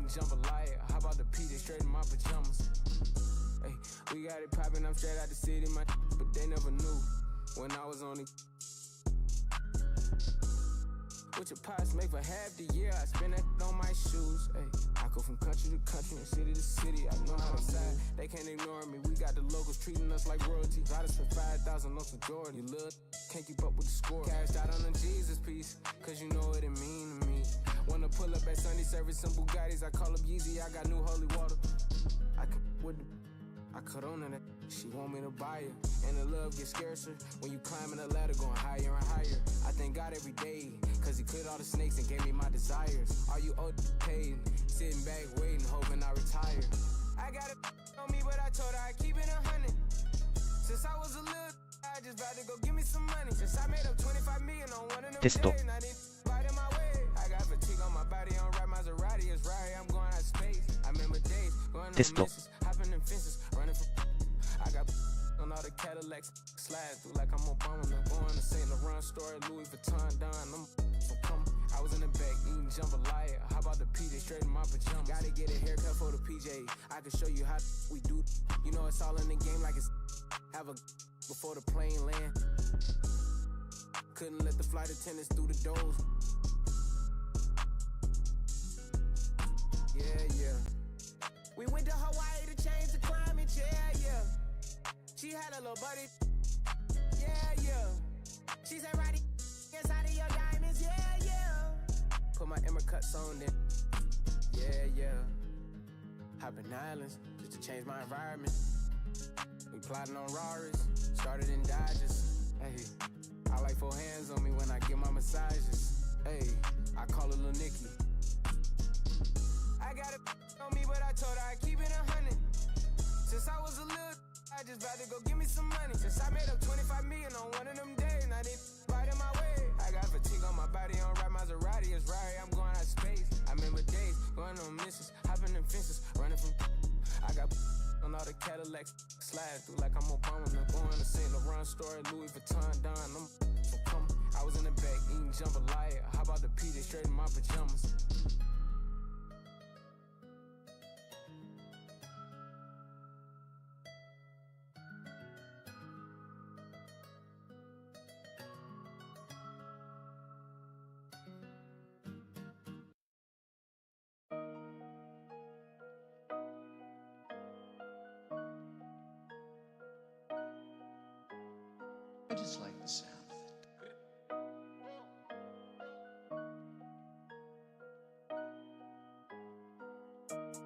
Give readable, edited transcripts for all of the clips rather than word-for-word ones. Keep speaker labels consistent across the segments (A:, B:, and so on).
A: jambalaya. How about the PJ straight in my pajamas? Hey, we got it poppin', I'm straight out the city, my but they never knew when I was only. What your pops make for half the year, I spend that on my shoes. Hey, I go from country to country and city to city. I know how to side, they can't ignore me. We got the locals treating us like royalty. Got us for 5,000 on some Jordan. You look, can't keep up with the score. Cashed out on the Jesus piece, cause you know what it mean to me. Wanna pull up at Sunday service, some Bugattis. I call up Yeezy, I got new holy water. I can with the I cut on that, she want me to buy it. And the love gets scarcer when you climbing the ladder, going higher and higher. I thank God every day, cause he cleared all the snakes and gave me my desires. Are you old paid? Sitting back waiting, hoping I retire. I got it on me, but I told her I keep it 100. Since I was a little, I just about to go give me some money. Since I made up 25 million on one of them days, and I didn't fight in my way. I got fatigue on my body, on right Maserati, it's right, I'm going out of space. I remember days, going on misses, hopping in fences, running from. I got on all the Cadillacs, slide through like I'm Obama. I'm going to St. Laurent store, Louis Vuitton, Don. I was in the back eating jambalaya. How about the PJ straight in my pajamas? Gotta get a haircut for the PJ. I can show you how we do. You know it's all in the game like it's have a before the plane land. Couldn't let the flight attendants through the doors. Yeah. We went to Hawaii to change the climate, yeah. She had a little buddy, yeah. She said, Roddy, inside of your diamonds, yeah. Put my Emma cuts on it, yeah. Hopping islands just to change my environment. We plotting on Raris, started in Dodges. Hey, I like 4 hands on me when I get my massages. Hey, I call her Lil Nicky. I got it on me, but I told her I keep it 100. Since I was a little, I just about to go give me some money. Since I made up 25 million on one of them days, and I didn't fight in my way. I got fatigue on my body, on right Maserati, it's right, I'm going out of space. I remember days, going on misses, hopping in fences, running from. I got on all the Cadillacs, slide through like I'm Obama. I'm going to St. Laurent store, Louis Vuitton, Don. I was in the back eating jambalaya. How about the PJ straight in my pajamas?
B: I just like the sound of it.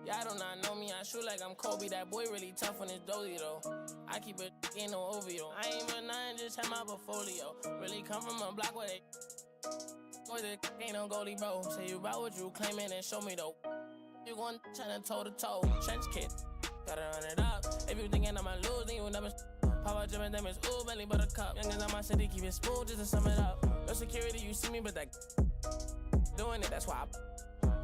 C: Y'all do not know me, I shoot like I'm Kobe. That boy really tough on his dolly though. I keep it ain't no OVO. I ain't with nothing, just have my portfolio. Really come from a block where they with it ain't no goalie, bro. Say you about what you claiming and show me though. You gon' tryna toe to toe. Trench kid, gotta run it up. If you thinking I'ma lose, then you never. Papa Jim and them is ooh, belly buttercup. Youngins on my city, keep it smooth just to sum it up. No security, you see me, but that doing it, that's why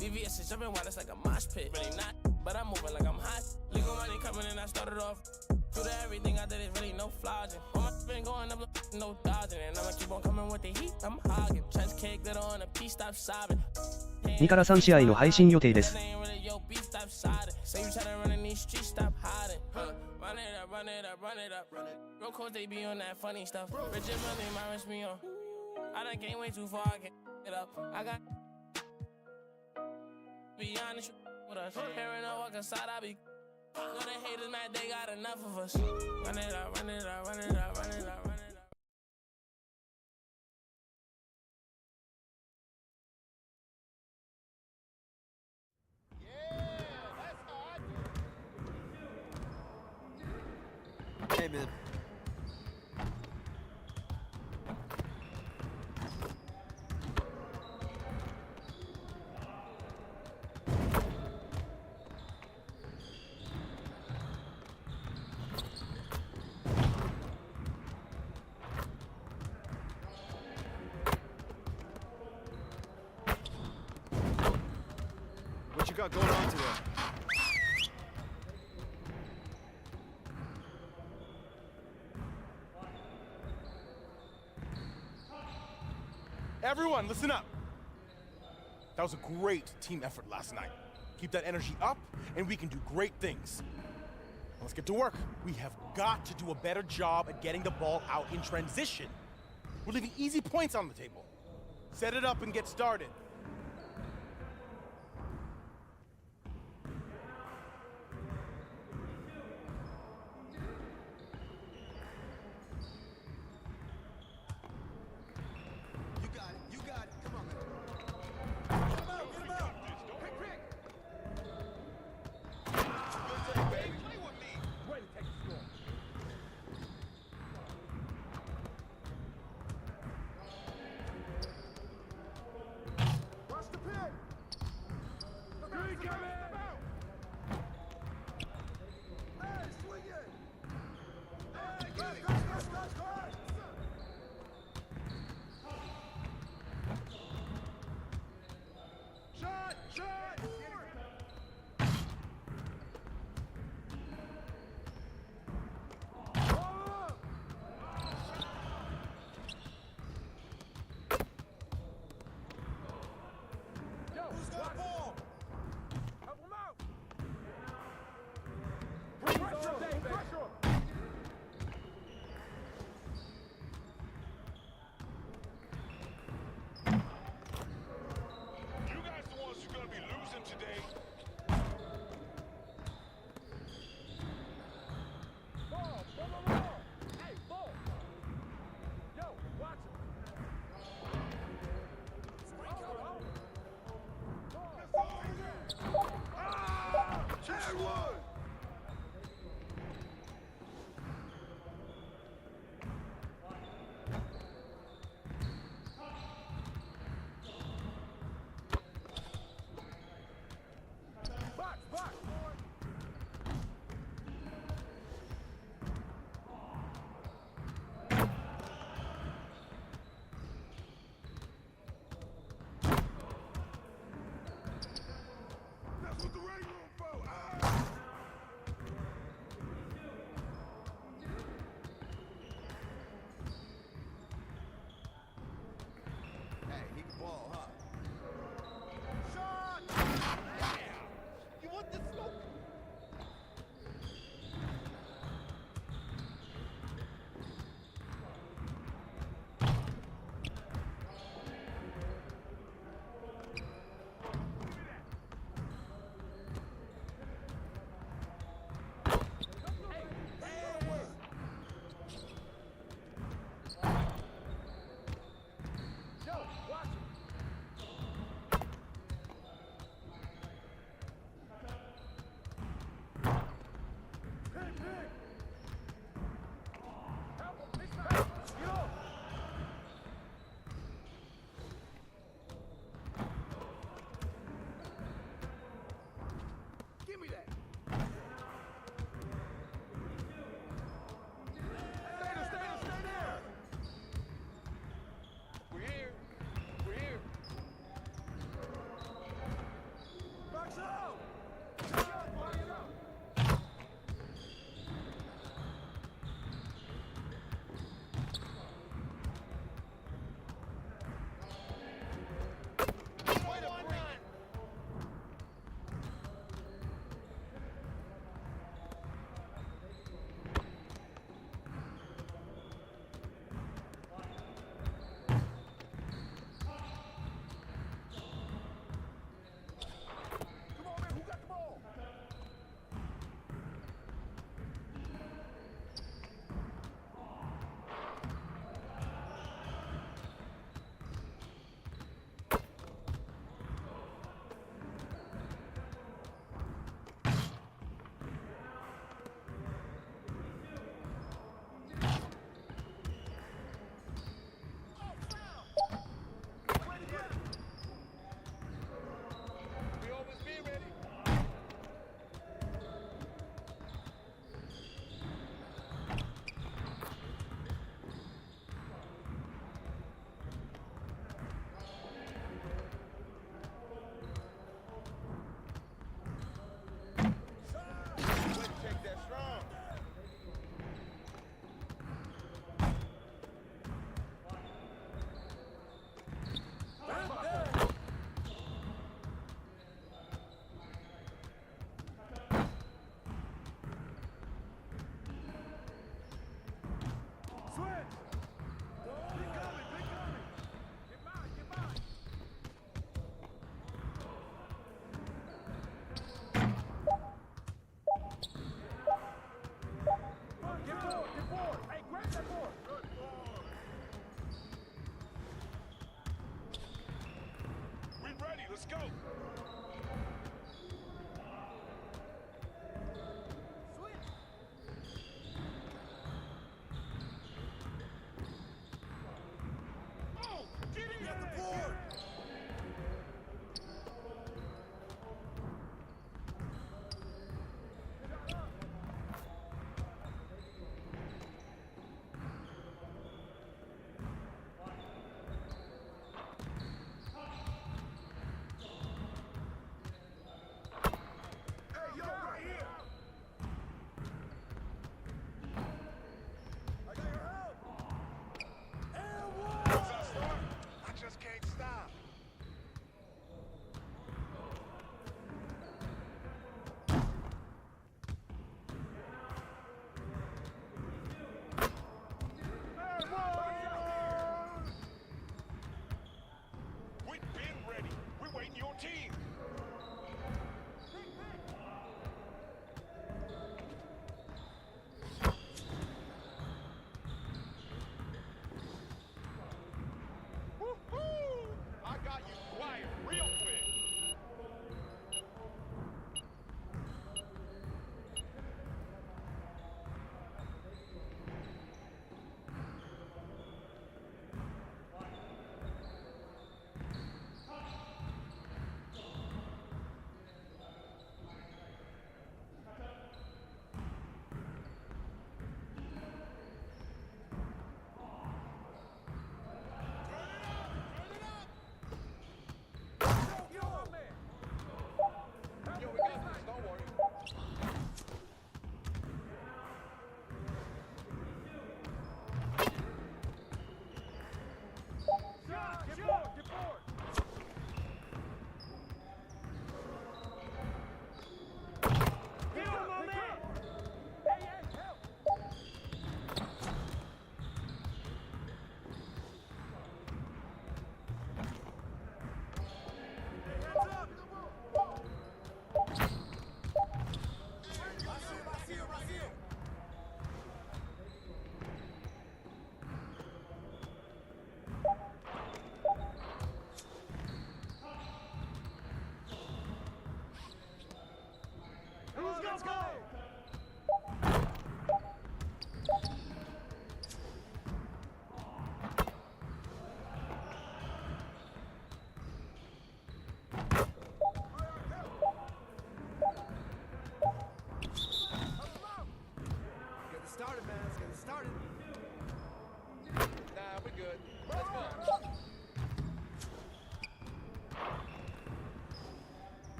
C: VVS is jumping wild, it's like a mosh pit. Really not, but I'm moving like I'm hot. Legal money coming in, I started off. Through everything I did is really no flogging. All my been going up, no dodging. And I'ma keep on coming with the heat, I'm hogging. Trench cake, glitter on a piece, stop sobbing.
D: 2から3試合の配信予定です。
C: Run it up, run it up, run it up. Real close, they be on that funny stuff. Richard money, minus me on. I done came way too far, I can't get up. I got. Be honest with us. Hearing a walk inside, I be. Know the haters mad, they got enough of us. Run it up, run it up, run it up, run it up, run it up.
E: Hey, man. What you got going on today? Everyone, listen up. That was a great team effort last night.
F: Keep that energy up, and we can do great things. Let's get to work. We have got to do a better job at getting the ball out in transition. We're leaving easy points on the table. Set it up and get started.
E: You got it. Come on, man. Get him out. Quick.
F: Ready to take the score.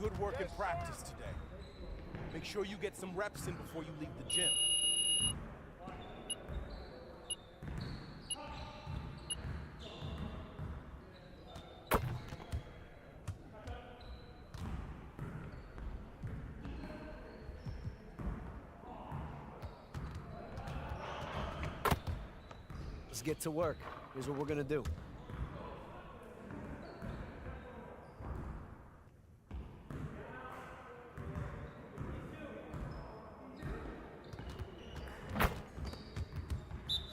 F: good work in practice today. Make sure you get some reps in before you leave the gym.
G: Let's get to work. Here's what we're gonna do.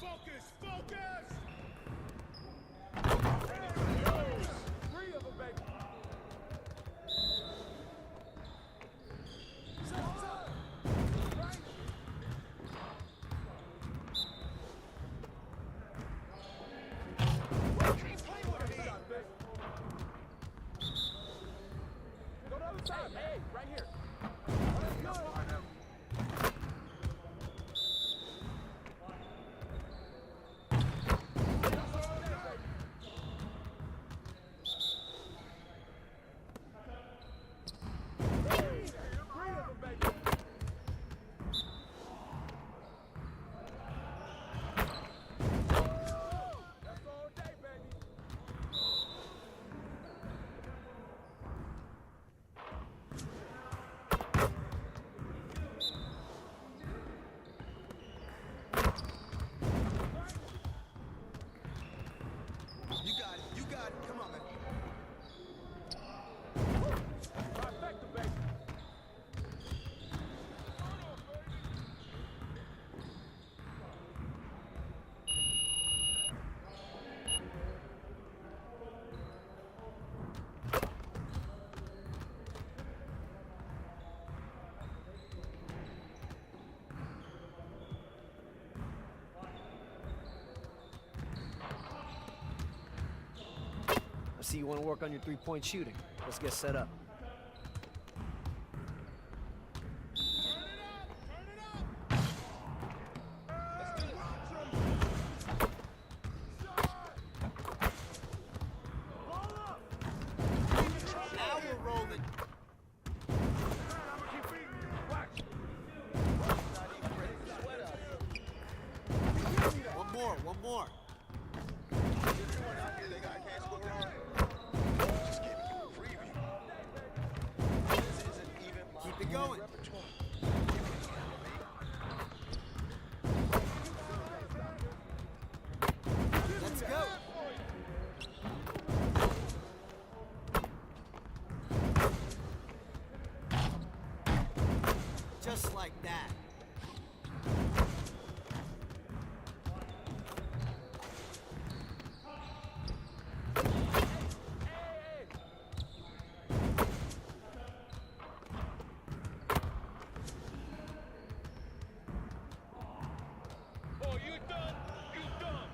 E: Focus! Focus! Three of them, baby. Right. Go to the other side, hey, right here. Let's go. You got it. You got it. Come on, man. Trifecta, baby.
G: I see you want to work on your three-point shooting. Let's get set up.
E: Now we're rolling. One more. Keep it going. Let's go. Just like that.
F: Oh, you done? You done?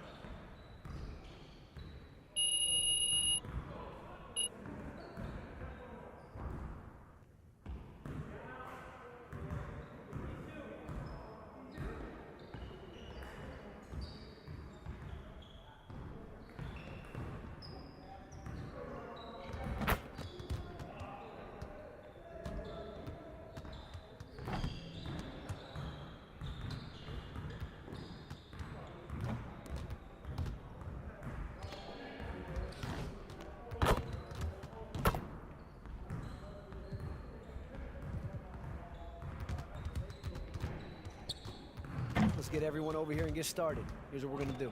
G: Let's get everyone over here and get started. Here's what we're gonna do.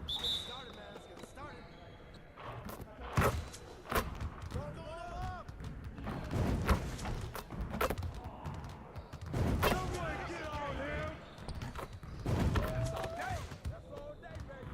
E: Started, man. Let's get it started. Go up. Someone get on him. That's all day. That's all day, baby.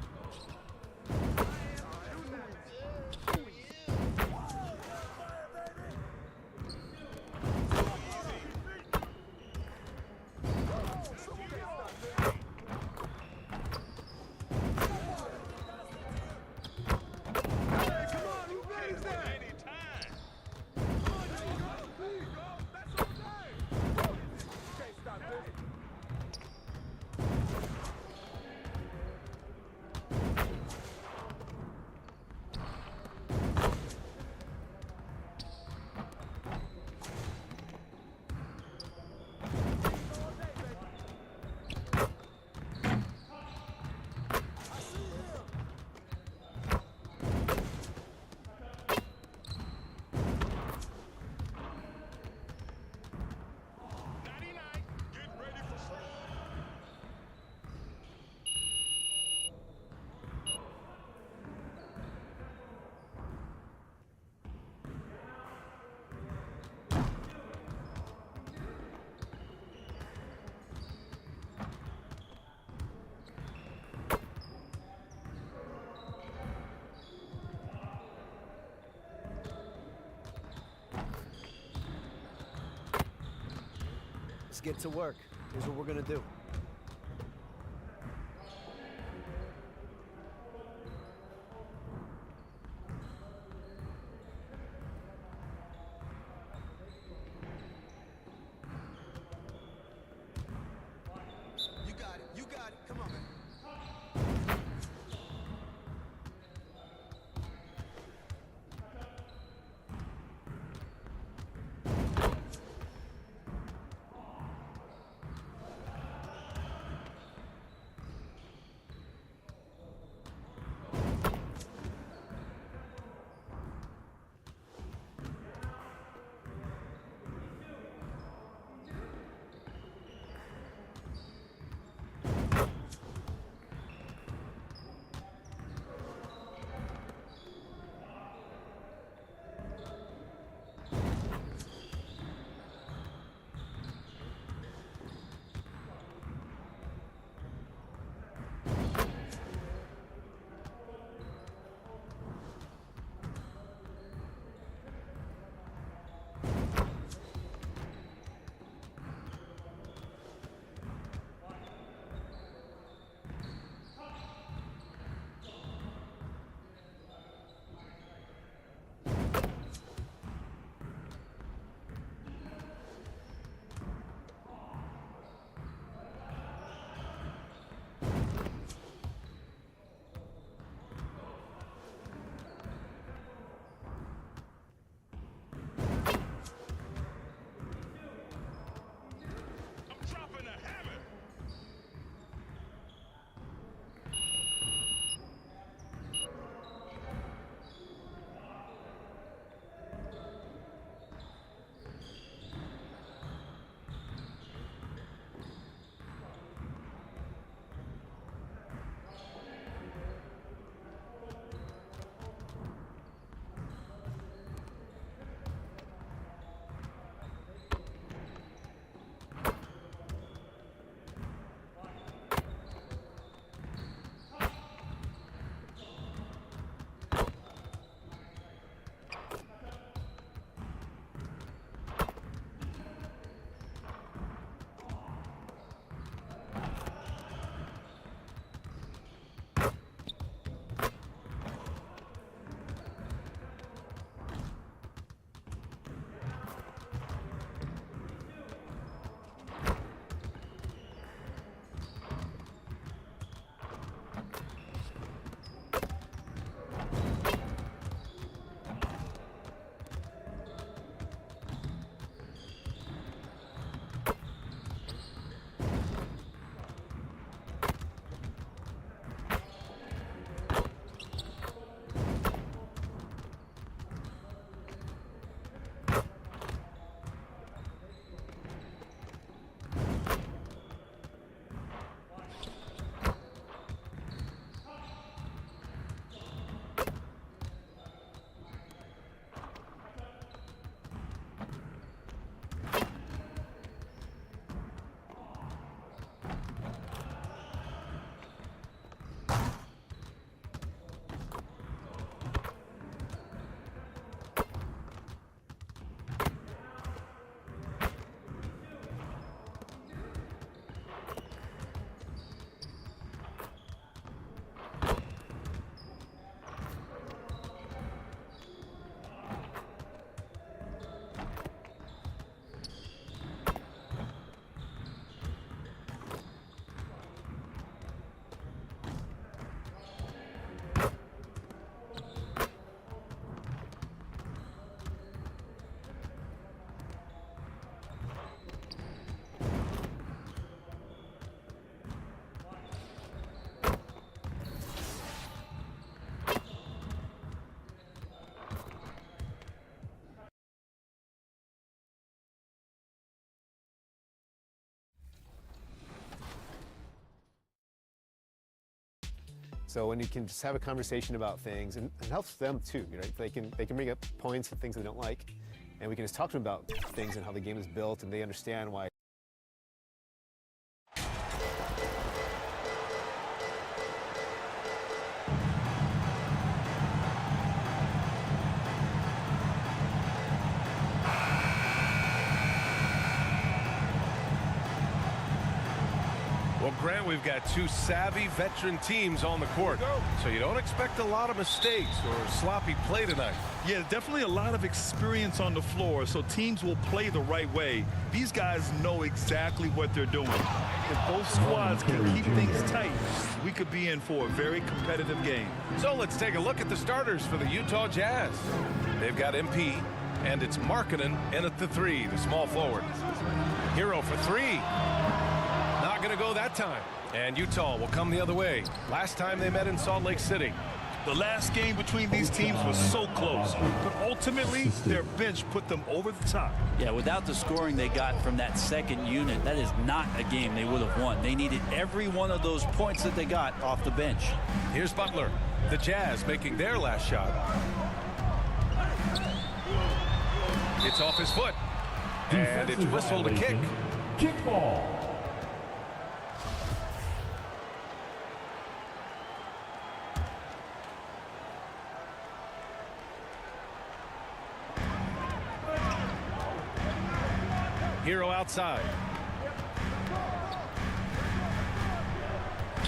G: Let's get to work. Here's what we're gonna do.
H: You got it. You got it. Come on, man.
I: So when you can just have a conversation about things, and it helps them too, right? They can bring up points and things they don't like, and we can just talk to them about things and how the game is built, and they understand why.
E: Grant, we've got two savvy veteran teams on the court, so you don't expect a lot of mistakes or sloppy play tonight.
J: Yeah, definitely a lot of experience on the floor, so teams will play the right way. These guys know exactly what they're doing. If both squads can keep things tight, we could be in for a very competitive game.
E: So let's take a look at the starters for the Utah Jazz. They've got MP, and it's Markkanen in at the three, the small forward. Hero for three. Not going to go that time. And Utah will come the other way. Last time they met in Salt Lake City.
J: The last game between these teams was so close, but ultimately their bench put them over the top.
K: Yeah, without the scoring they got from that second unit, that is not a game they would have won. They needed every one of those points that they got off the bench.
E: Here's Butler. The Jazz making their last shot. It's off his foot. And it's whistled a kick.
L: Kick ball.
E: Hero outside.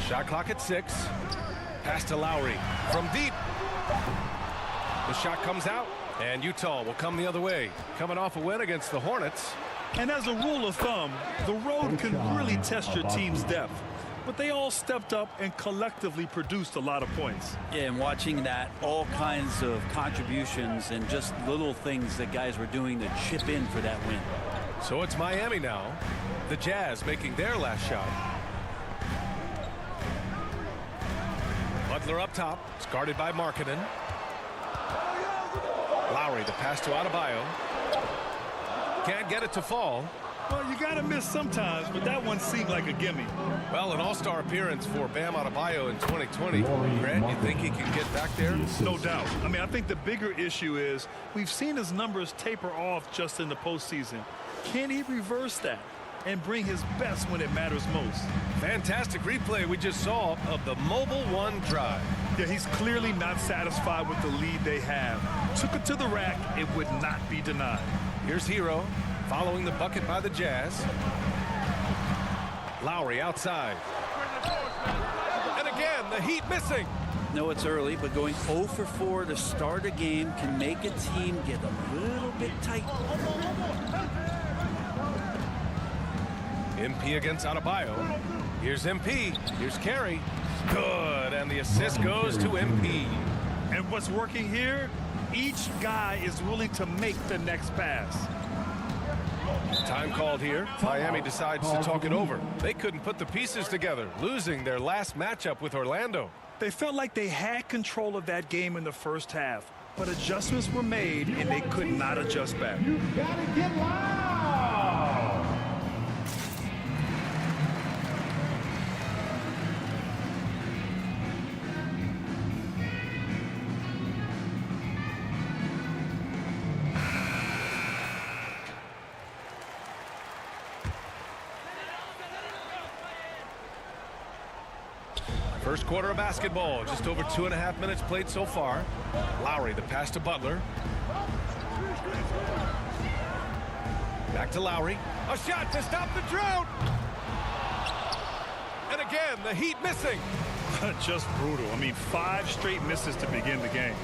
E: Shot clock at 6. Pass to Lowry from deep. The shot comes out, and Utah will come the other way. Coming off a win against the Hornets.
J: And as a rule of thumb, the road can really test your team's depth. But they all stepped up and collectively produced a lot of points.
K: Yeah, and watching that, all kinds of contributions and just little things that guys were doing to chip in for that win.
E: So it's Miami now. The Jazz making their last shot. Butler up top. It's guarded by Markkanen. Lowry, the pass to Adebayo. Can't get it to fall.
J: Well, you got to miss sometimes, but that one seemed like a gimme.
E: Well, an all-star appearance for Bam Adebayo in 2020. Grant, you think he can get back there?
J: No doubt. I mean, I think the bigger issue is we've seen his numbers taper off just in the postseason. Can he reverse that and bring his best when it matters most?
E: Fantastic replay we just saw of the Mobile One drive.
J: Yeah, he's clearly not satisfied with the lead they have. Took it to the rack. It would not be denied.
E: Here's Hero following the bucket by the Jazz. Lowry outside. And again, the Heat missing.
K: No, it's early, but going 0 for 4 to start a game can make a team get a little bit tight.
E: MP against Adebayo. Here's MP. Here's Carey. Good, and the assist goes to MP.
J: And what's working here? Each guy is willing to make the next pass.
E: Time called here. Miami decides to talk it over. They couldn't put the pieces together, losing their last matchup with Orlando.
J: They felt like they had control of that game in the first half, but adjustments were made and they could not adjust back.
L: You gotta get loud.
E: First quarter of basketball, just over 2.5 minutes played so far. Lowry, the pass to Butler. Back to Lowry. A shot to stop the drought. And again, the Heat missing.
J: Just brutal. I mean, 5 straight misses to begin the game.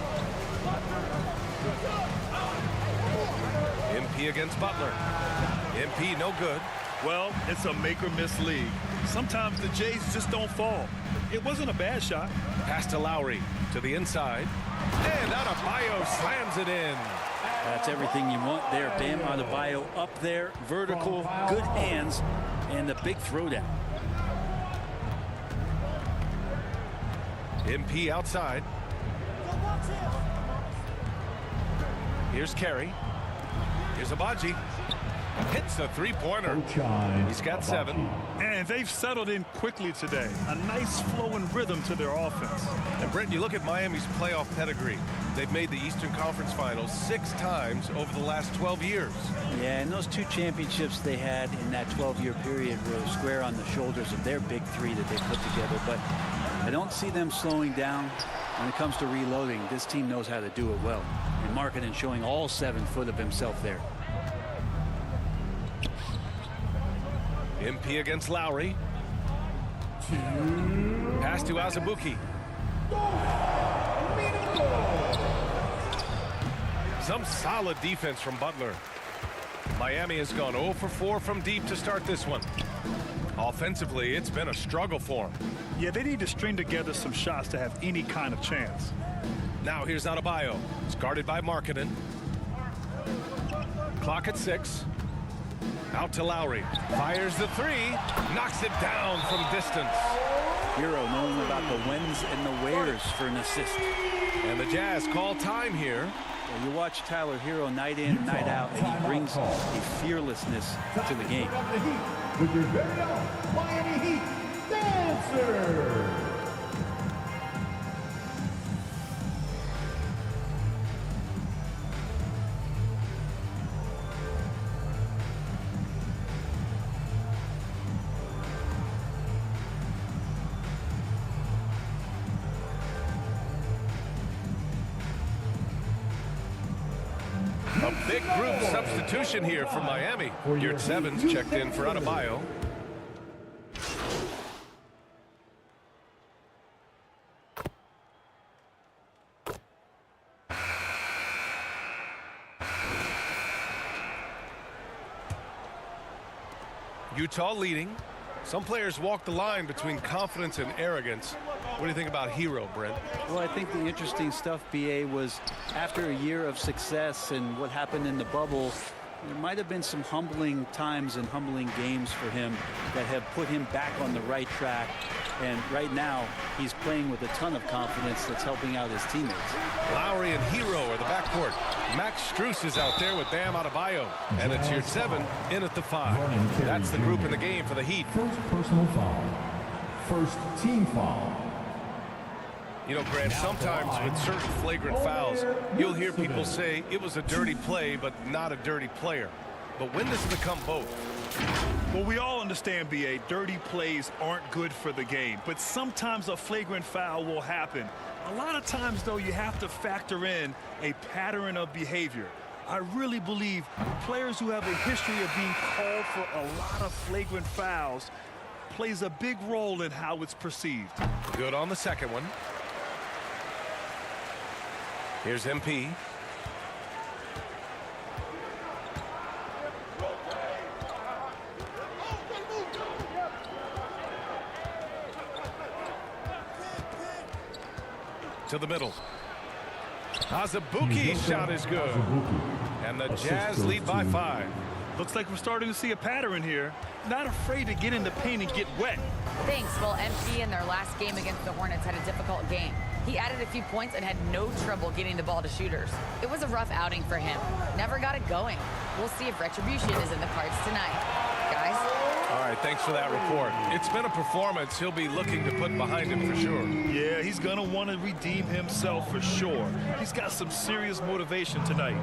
E: MP against Butler. MP no good.
J: Well, it's a make or miss league. Sometimes the Jays just don't fall. It wasn't a bad shot.
E: Pass to Lowry to the inside. And Adebayo slams it in.
K: That's everything you want there. Bam Adebayo up there, vertical, good hands, and the big throwdown.
E: MP outside. Here's Carey. Here's Abaji. Hits a three-pointer. He's got 7.
J: And they've settled in quickly today. A nice flowing rhythm to their offense.
E: And Brent, you look at Miami's playoff pedigree. They've made the Eastern Conference Finals 6 times over the last 12 years.
K: Yeah, and those 2 championships they had in that 12-year period were square on the shoulders of their big 3 that they put together. But I don't see them slowing down when it comes to reloading. This team knows how to do it well. And Markkanen showing all 7 foot of himself there.
E: MP against Lowry. Pass to Azubuike. Some solid defense from Butler. Miami has gone 0 for 4 from deep to start this one. Offensively, it's been a struggle for them.
J: Yeah, they need to string together some shots to have any kind of chance.
E: Now here's Adebayo. It's guarded by Markkanen. Clock at 6. Out to Lowry. Fires the three. Knocks it down from distance.
K: Hero knowing about the whens and the wheres for an assist.
E: And the Jazz call time here.
K: Well, you watch Tyler Hero night in, night out, and he brings a fearlessness to the game.
L: With your very own Miami Heat dancer.
E: A big group substitution here for Miami. Yurt Sevens checked in for Adebayo. Utah leading. Some players walk the line between confidence and arrogance. What do you think about Hero, Brent?
K: Well, I think the interesting stuff, BA, was after a year of success and what happened in the bubble, there might have been some humbling times and humbling games for him that have put him back on the right track. And right now, he's playing with a ton of confidence that's helping out his teammates.
E: Lowry and Hero are the backcourt. Max Strus is out there with Bam Adebayo. And it's Yurt Seven in at the 5. That's the group in the game for the Heat.
L: First personal foul. First team foul.
E: You know, Grant, sometimes with certain flagrant fouls, you'll hear people say it was a dirty play, but not a dirty player. But when does it become both?
J: Well, we all understand, BA, dirty plays aren't good for the game, but sometimes a flagrant foul will happen. A lot of times, though, you have to factor in a pattern of behavior. I really believe players who have a history of being called for a lot of flagrant fouls plays a big role in how it's perceived.
E: Good on the second one. Here's MP. To the middle. Azubuike's shot is good. And the Jazz lead by 5.
J: Looks like we're starting to see a pattern here. Not afraid to get in the paint and get wet.
M: Thanks. Well, MP in their last game against the Hornets had a difficult game. He added a few points and had no trouble getting the ball to shooters. It was a rough outing for him. Never got it going. We'll see if retribution is in the cards tonight. Guys?
E: All right, thanks for that report. It's been a performance he'll be looking to put behind him for sure.
J: Yeah, he's going to want to redeem himself for sure. He's got some serious motivation tonight.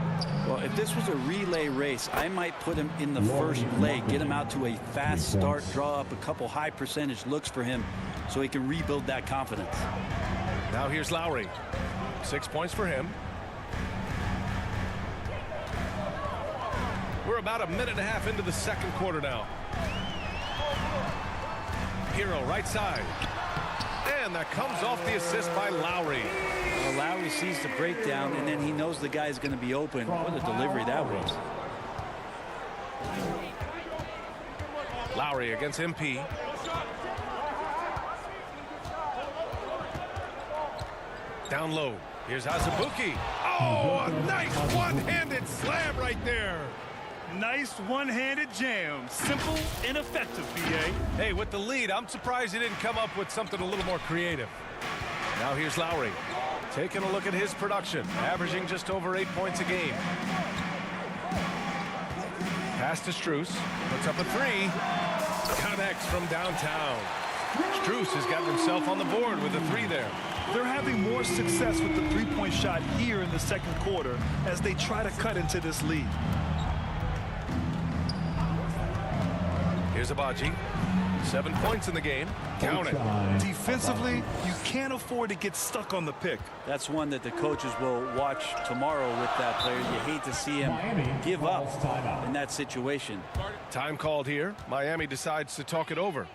K: Well, if this was a relay race, I might put him in the first leg, get him out to a fast start, draw up a couple high percentage looks for him so he can rebuild that confidence.
E: Now here's Lowry. 6 points for him. We're about a minute and a half into the second quarter now. Hero right side. And that comes off the assist by Lowry.
K: Well, Lowry sees the breakdown, and then he knows the guy's going to be open. What a delivery that was.
E: Lowry against MP. Down low. Here's Azubuike. Oh, a nice one-handed slam right there.
J: Nice one-handed jam. Simple and effective, BA.
E: Hey, with the lead, I'm surprised he didn't come up with something a little more creative. Now here's Lowry. Taking a look at his production, averaging just over 8 points a game. Pass to Strus. Puts up a 3. Connects from downtown. Strus has gotten himself on the board with a 3 there.
J: They're having more success with the three-point shot here in the second quarter as they try to cut into this lead.
E: Here's Abaji. 7 points in the game. Count it.
J: Defensively, you can't afford to get stuck on the pick.
K: That's one that the coaches will watch tomorrow with that player. You hate to see him give up in that situation.
E: Time called here. Miami decides to talk it over.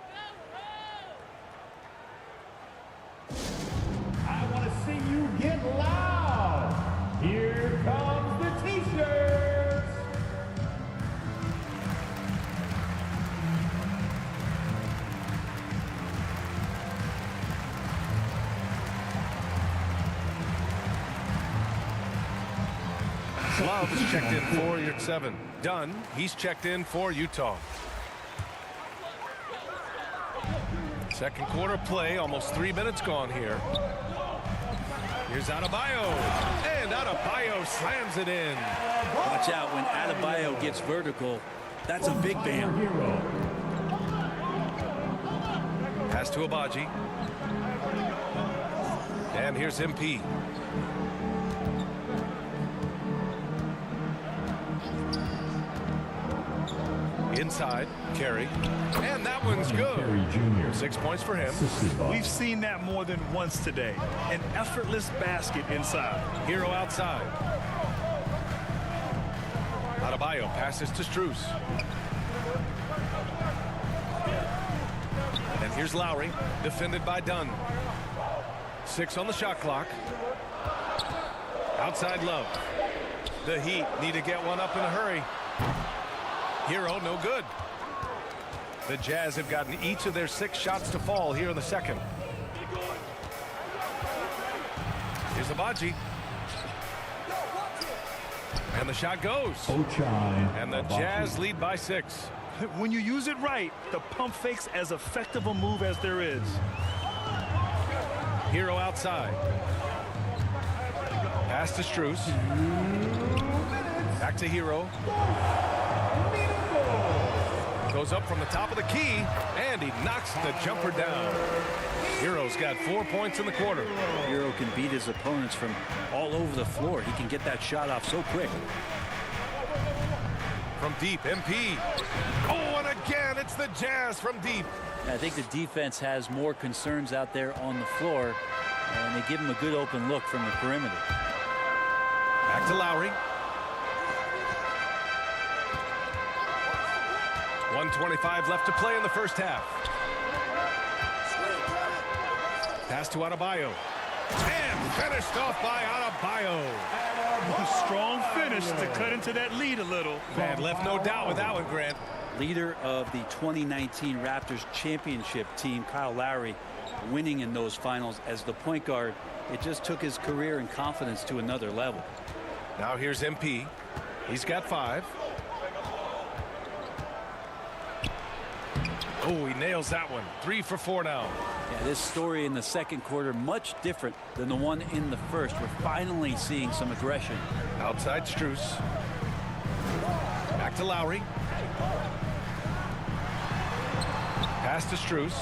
L: get loud. Here comes the T-shirts.
E: Love is checked in for your 7. Dunn, he's checked in for Utah. Second quarter play, almost 3 minutes gone here. Here's Adebayo, and Adebayo slams it in.
K: Watch out when Adebayo gets vertical. That's a big bam.
E: Pass to Abaji. And here's MP. Inside, Carey. And that one's good. 6 points for him.
J: We've seen that more than once today. An effortless basket inside.
E: Hero outside. Adebayo passes to Strus. And here's Lowry, defended by Dunn. 6 on the shot clock. Outside Love. The Heat need to get one up in a hurry. Hero, no good. The Jazz have gotten each of their 6 shots to fall here in the second. Here's Abaji. And the shot goes. And the Jazz lead by 6.
J: When you use it right, the pump fake's as effective a move as there is.
E: Hero outside. Pass to Strus. Back to Hero. Goes up from the top of the key, and he knocks the jumper down. Hero's got 4 points in the quarter.
K: Hero can beat his opponents from all over the floor. He can get that shot off so quick.
E: From deep, MP. Oh, and again, it's the Jazz from deep.
K: I think the defense has more concerns out there on the floor, and they give him a good open look from the perimeter.
E: Back to Lowry. 1:25 left to play in the first half. Pass to Adebayo. And finished off by Adebayo.
J: A strong finish to cut into that lead a little.
E: Man, left no doubt with that one, Grant.
K: Leader of the 2019 Raptors championship team, Kyle Lowry, winning in those finals as the point guard. It just took his career and confidence to another level.
E: Now here's MP. He's got 5. Oh, he nails that one. 3 for 4 now.
K: Yeah, this story in the second quarter much different than the one in the first. We're finally seeing some aggression.
E: Outside Strus. Back to Lowry. Pass to Strus.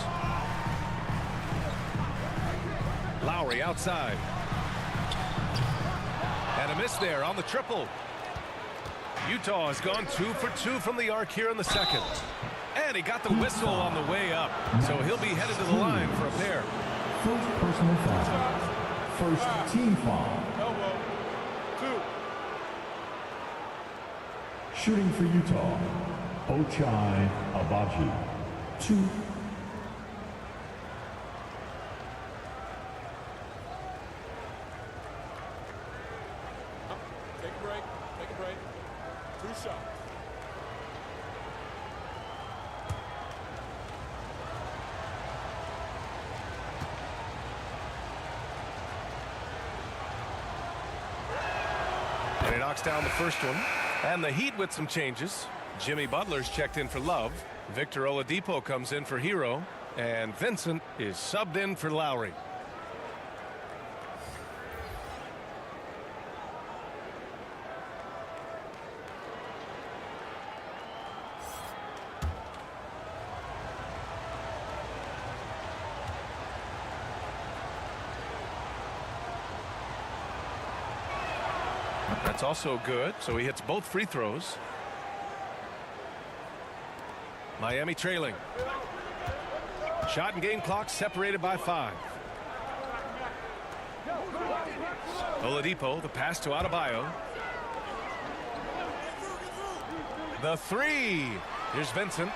E: Lowry outside. And a miss there on the triple. Utah has gone 2 for 2 from the arc here in the second. And he got the whistle on the way up. So he'll be headed to the line for a pair.
L: First personal foul. First team foul. Shooting for Utah, Ochai Abaji. 2.
F: Take a break. Take a break. 2 shots.
E: And he knocks down the first one. And the Heat with some changes. Jimmy Butler's checked in for Love. Victor Oladipo comes in for Hero. And Vincent is subbed in for Lowry. That's also good, so he hits both free throws. Miami trailing. Shot and game clock separated by 5. Oladipo, the pass to Adebayo. The 3. Here's Vincent.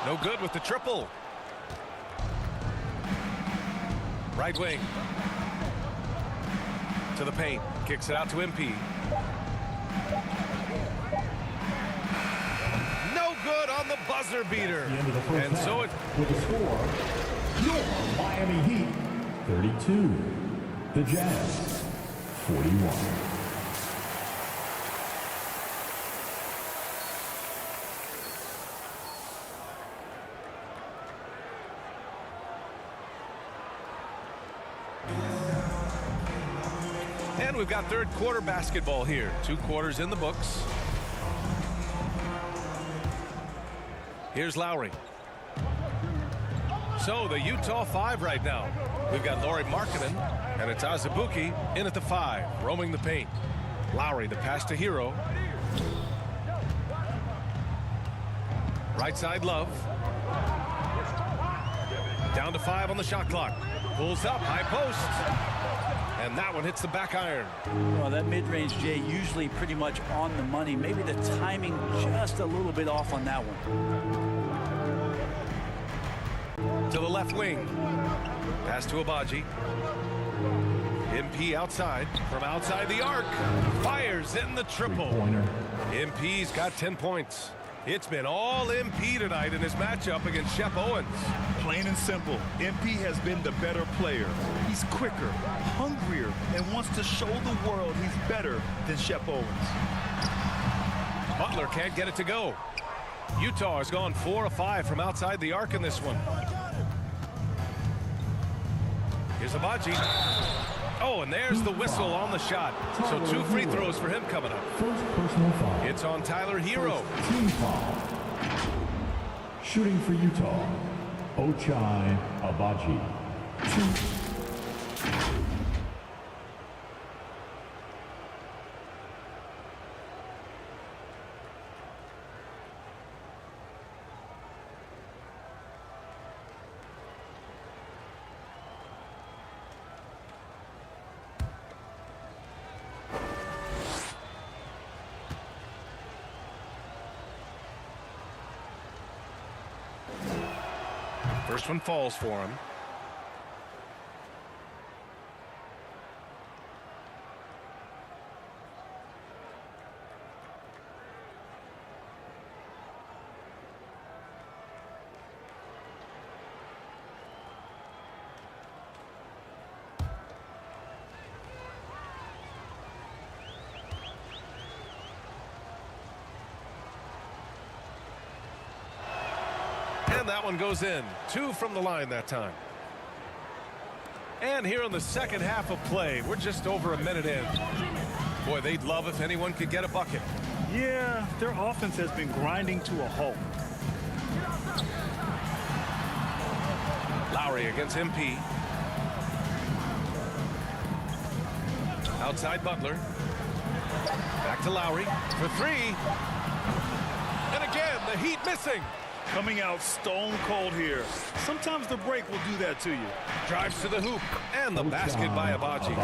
E: No good with the triple. Right wing. To the paint. Kicks it out to MP. No good on the buzzer beater. And so it...
L: With the score, your Miami Heat, 32. The Jazz, 41.
E: And we've got third quarter basketball here. 2 quarters in the books. Here's Lowry. So the Utah 5 right now. We've got Lauri Markkanen and it's Azubuike in at the 5, roaming the paint. Lowry, the pass to Hero. Right side, Love. Down to 5 on the shot clock. Pulls up, high post. And that one hits the back iron.
K: Well, that mid-range, Jay, usually pretty much on the money. Maybe the timing just a little bit off on that one.
E: To the left wing. Pass to Agbaji. MP outside. From outside the arc. Fires in the triple. MP's got 10 points. It's been all MP tonight in his matchup against Shep Owens.
J: Plain and simple, MP has been the better player. He's quicker, hungrier, and wants to show the world he's better than Shep Owens.
E: Butler can't get it to go. Utah has gone 4 of 5 from outside the arc in this one. Here's Agbaji. Oh, and there's the whistle on the shot. So 2 free throws for him coming up.
L: First personal foul.
E: It's on Tyler Hero.
L: Team foul. Shooting for Utah, Ochai Agbaji. 2.
E: First one falls for him. And that one goes in. 2 from the line that time. And here in the second half of play, we're just over a minute in. Boy, they'd love if anyone could get a bucket.
J: Yeah, their offense has been grinding to a halt.
E: Lowry against MP. Outside Butler. Back to Lowry for 3. And again, the Heat missing.
J: Coming out stone cold here. Sometimes the break will do that to you.
E: Drives to the hoop. And the basket by Agbaji.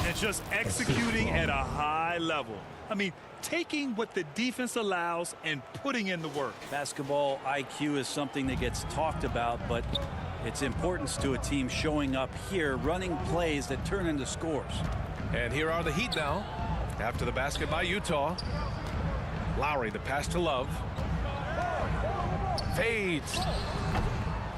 J: And just executing at a high level. I mean, taking what the defense allows and putting in the work.
K: Basketball IQ is something that gets talked about, but its importance to a team showing up here, running plays that turn into scores.
E: And here are the Heat now. After the basket by Utah. Lowry, the pass to Love. Fades.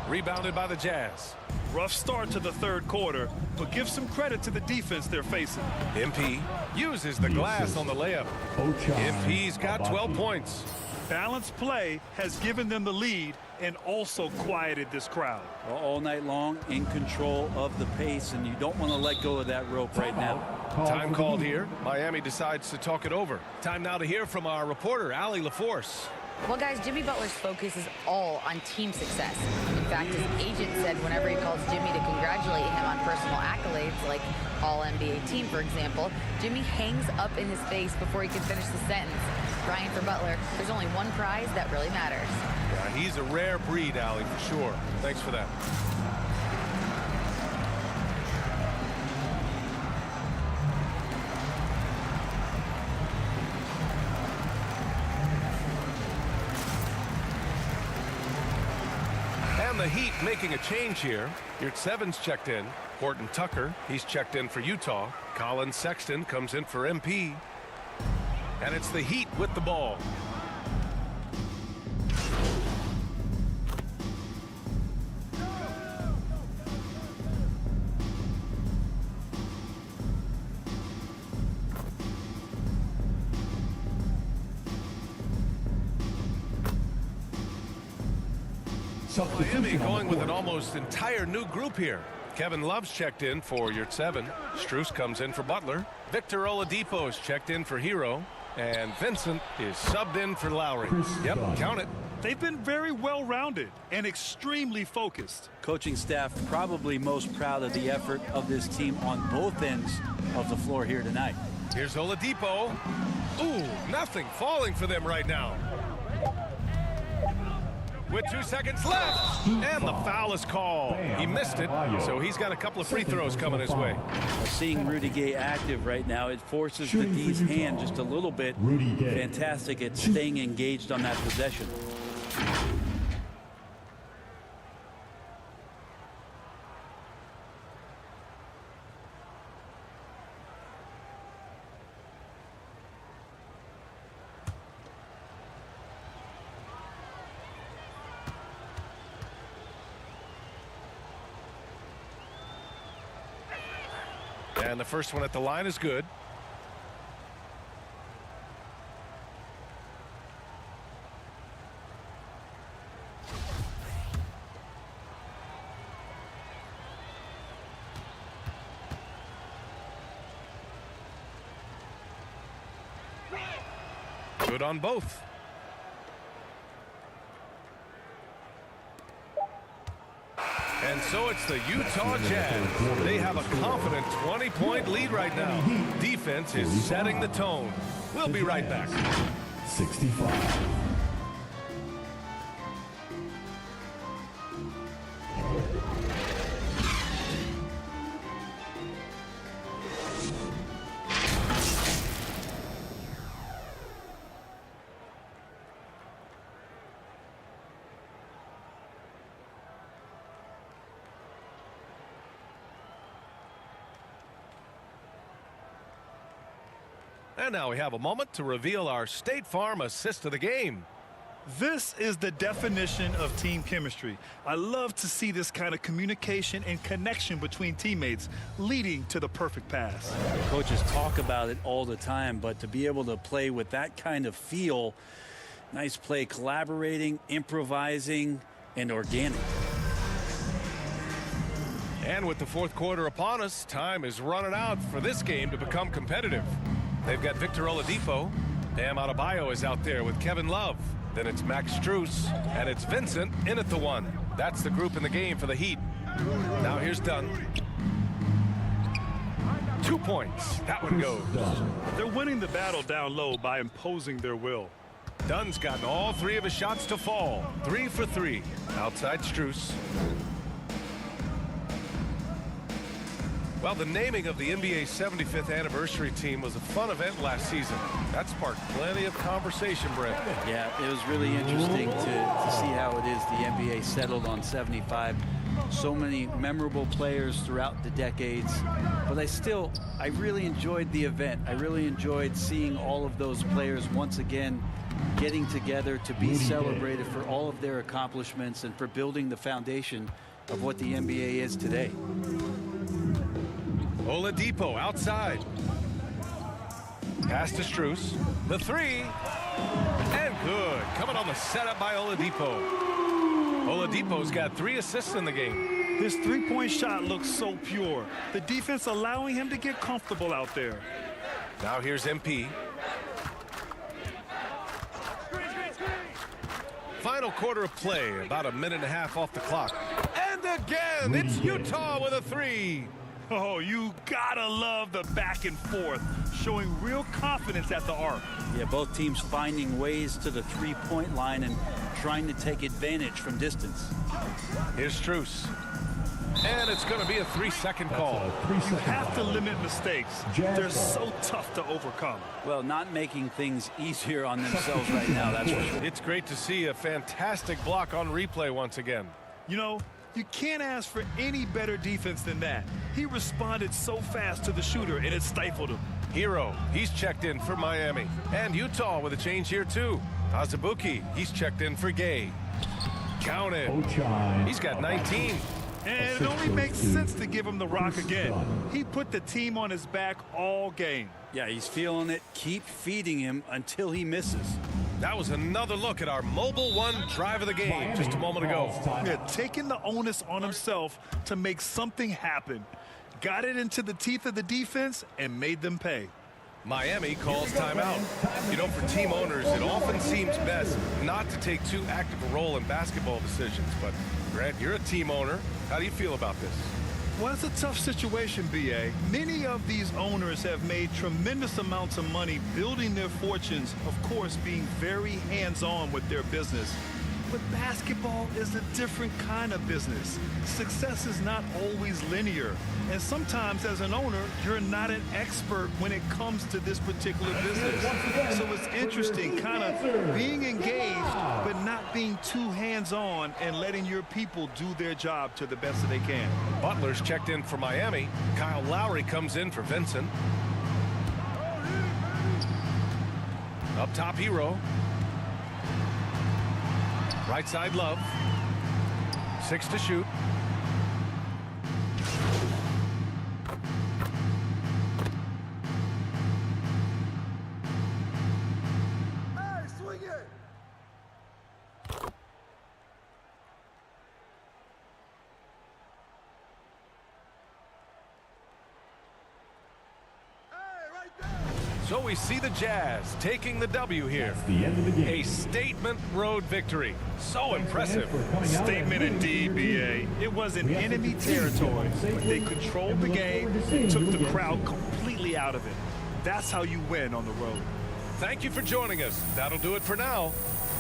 E: Rebounded by the Jazz.
J: Rough start to the third quarter, but give some credit to the defense they're facing.
E: MP uses the glass on the layup. MP's got 12 points.
J: Balanced play has given them the lead and also quieted this crowd.
K: All night long, in control of the pace, and you don't want to let go of that rope right now.
E: Time called here. Miami decides to talk it over. Time now to hear from our reporter, Allie LaForce.
M: Well, guys, Jimmy Butler's focus is all on team success. In fact, his agent said whenever he calls Jimmy to congratulate him on personal accolades, like All-NBA team, for example, Jimmy hangs up in his face before he can finish the sentence. Ryan, for Butler, there's only one prize that really matters.
E: Yeah, he's a rare breed, Allie, for sure. Thanks for that. And the Heat making a change here. Yurtsevens checked in. Horton Tucker, he's checked in for Utah. Colin Sexton comes in for MP. And it's the Heat with the ball. Miami going with an almost entire new group here. Kevin Love's checked in for Yurtseven. Strus comes in for Butler. Victor Oladipo is checked in for Hero. And Vincent is subbed in for Lowry. Yep, count it.
J: They've been very well-rounded and extremely focused.
K: Coaching staff probably most proud of the effort of this team on both ends of the floor here tonight.
E: Here's Oladipo. Ooh, nothing falling for them right now. With 2 seconds left, and the foul is called. He missed it, so he's got a couple of free throws coming his way.
K: Seeing Rudy Gay active right now, it forces the D's hand just a little bit. Fantastic at staying engaged on that possession.
E: And the first one at the line is good. Good on both. And so it's the Utah Jazz. They have a confident 20-point lead right now. Defense is setting the tone. We'll be right back.
L: 65.
E: And now we have a moment to reveal our State Farm assist of the game.
J: This is the definition of team chemistry. I love to see this kind of communication and connection between teammates leading to the perfect pass.
K: Coaches talk about it all the time, but to be able to play with that kind of feel, nice play, collaborating, improvising, and organic.
E: And with the fourth quarter upon us, time is running out for this game to become competitive. They've got Victor Oladipo. Bam Adebayo is out there with Kevin Love. Then it's Max Strus, and it's Vincent in at the one. That's the group in the game for the Heat. Now here's Dunn. 2 points. That one goes.
J: They're winning the battle down low by imposing their will.
E: Dunn's gotten all 3 of his shots to fall. 3 for 3. Outside Strus. Well, the naming of the NBA's 75th anniversary team was a fun event last season. That sparked plenty of conversation, Brent.
K: Yeah, it was really interesting to see how it is the NBA settled on 75. So many memorable players throughout the decades. But I really enjoyed the event. I really enjoyed seeing all of those players once again getting together to be celebrated for all of their accomplishments and for building the foundation of what the NBA is today.
E: Oladipo outside. Pass to Strus. The 3. And good. Coming on the setup by Oladipo. Oladipo's got 3 assists in the game.
J: His three-point shot looks so pure. The defense allowing him to get comfortable out there.
E: Now here's MP. Final quarter of play. About a minute and a half off the clock. And again, it's Utah with a 3.
J: Oh, you gotta love the back and forth, showing real confidence at the arc.
K: Yeah, both teams finding ways to the three-point line and trying to take advantage from distance.
E: Here's Strus. And it's going to be a 3-second call.
J: You have to limit mistakes. They're so tough to overcome.
K: Well, not making things easier on themselves right now, that's for sure.
E: It's great to see a fantastic block on replay once again.
J: You know, You can't ask for any better defense than that. He responded so fast to the shooter, and it stifled him.
E: Hero, he's checked in for Miami. And Utah with a change here, too. Azubuike, he's checked in for Gay. Count it. He's got 19.
J: And it only makes sense to give him the rock again. He put the team on his back all game.
K: Yeah, he's feeling it. Keep feeding him until he misses.
E: That was another look at our Mobile One drive of the game just a moment ago.
J: Yeah, taking the onus on himself to make something happen. Got it into the teeth of the defense and made them pay.
E: Miami calls timeout. You know, for team owners, it often seems best not to take too active a role in basketball decisions. But, Grant, you're a team owner. How do you feel about this?
J: Well, it's a tough situation, B.A. Many of these owners have made tremendous amounts of money building their fortunes, of course, being very hands-on with their business. But basketball is a different kind of business. Success is not always linear. And sometimes as an owner, you're not an expert when it comes to this particular business. So it's interesting kind of being engaged, but not being too hands-on and letting your people do their job to the best that they can.
E: Butler's checked in for Miami. Kyle Lowry comes in for Vincent. Up top, Hero. Right side, Love. 6 to shoot.
H: Hey, swing it!
E: So we see the Jazz taking the W here.
L: That's the end of the game.
E: A statement road victory. So impressive.
J: Statement indeed, B.A. It was in enemy territory, but they controlled the game and took the crowd completely out of it. That's how you win on the road.
E: Thank you for joining us. That'll do it for now.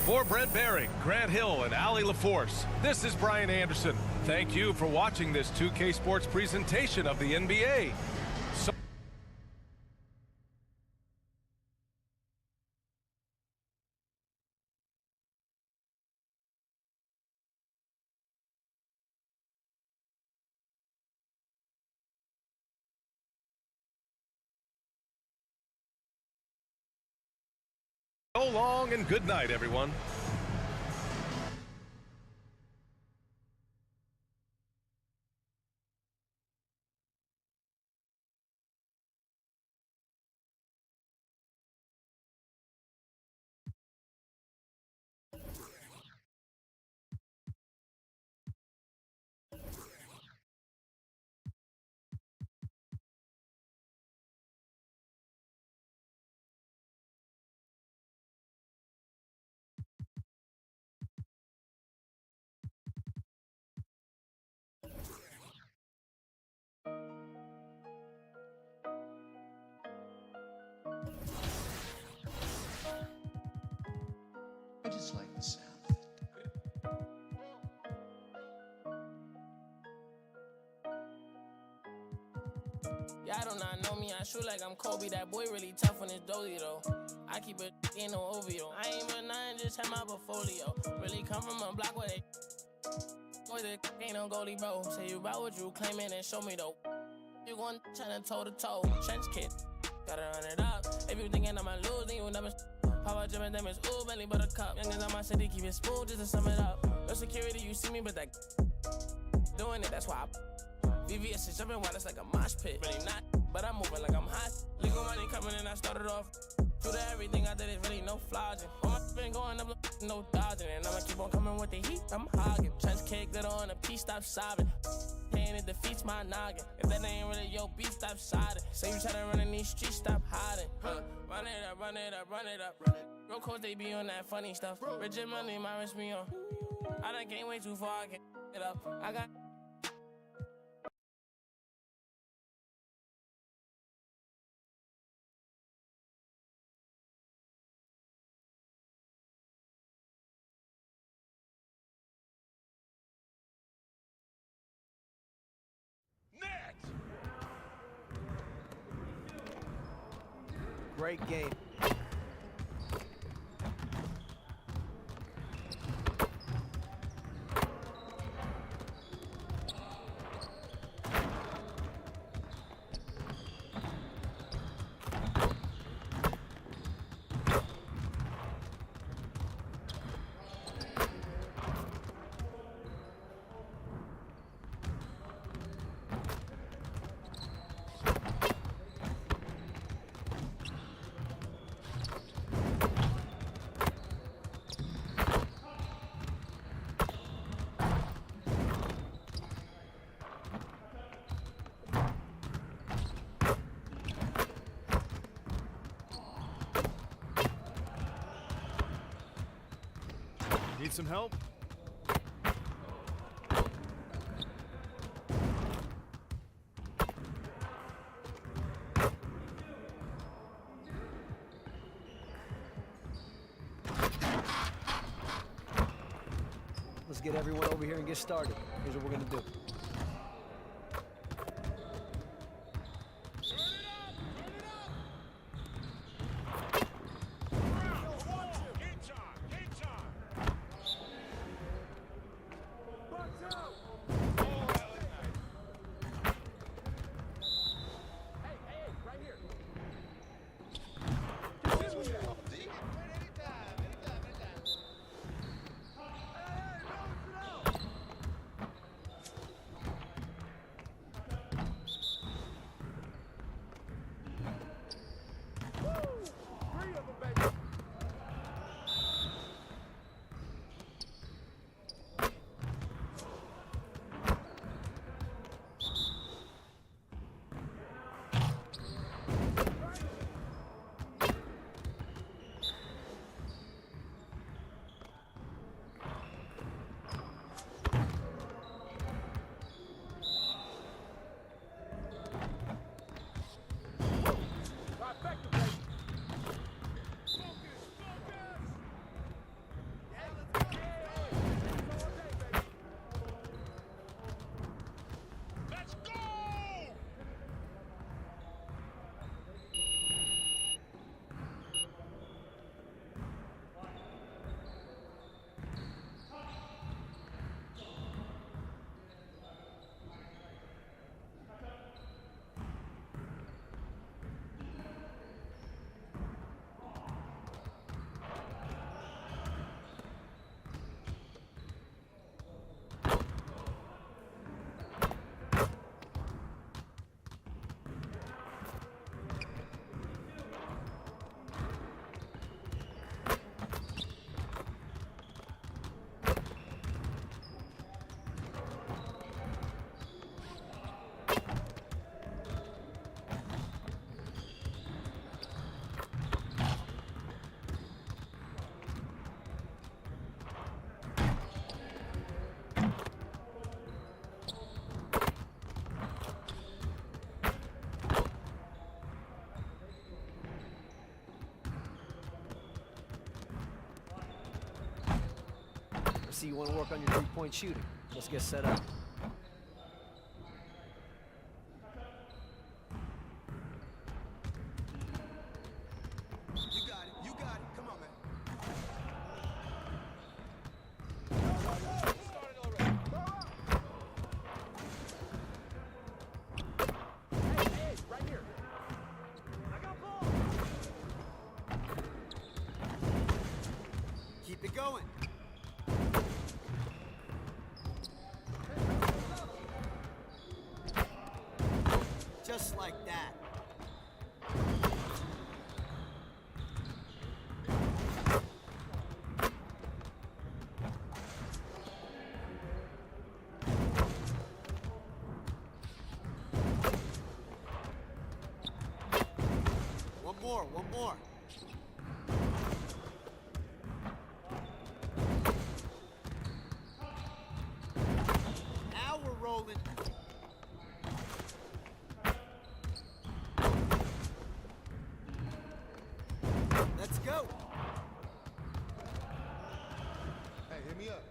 E: For Brent Baring, Grant Hill, and Allie LaForce, this is Brian Anderson. Thank you for watching this 2K Sports presentation of the NBA. So long and good night, everyone.
B: I just like the sound of it.
C: Y'all do not know me, I shoot like I'm Kobe. That boy really tough on his dozy though. I keep it in no OVO. I ain't a 9, just have my portfolio. Really come from a block where they boy that ain't no goalie, bro. Say you about what you claiming and show me though. You gon' tryna toe to toe. Trench kid, gotta run it up. If you thinking I'ma lose, then you never. Power Jim and them is ooh, belly buttercup. Youngins on my city, keep it smooth just to sum it up. No security, you see me, but that doing it, that's why VVS is jumping wild, it's like a mosh pit. Really not, but I'm moving like I'm hot. Legal money coming in, I started off. True to everything I did is really no flogging. All my been going up, no dodging. And I'ma keep on coming with the heat, I'm hogging. Trench cake, glitter on a piece, stop sobbing. Pain, it defeats my noggin. If that ain't really your beat, stop siding. Say you try to run in these streets, stop hiding. Run it up, run it up, run it up. Real coach, they be on that funny stuff. Rich and money, my wrist me on. I done came way too far, I can't get up. I got.
G: Great game.
J: Need some help?
G: Let's get everyone over here and get started. Here's what we're gonna do. See, you want to work on your three-point shooting. Let's get set up.
H: You got it. You got it. Come on, man. Started already. Hey, right here. I got ball. Keep it going. Just like that. One more. Now we're rolling. Let's go. Hey, hit me up.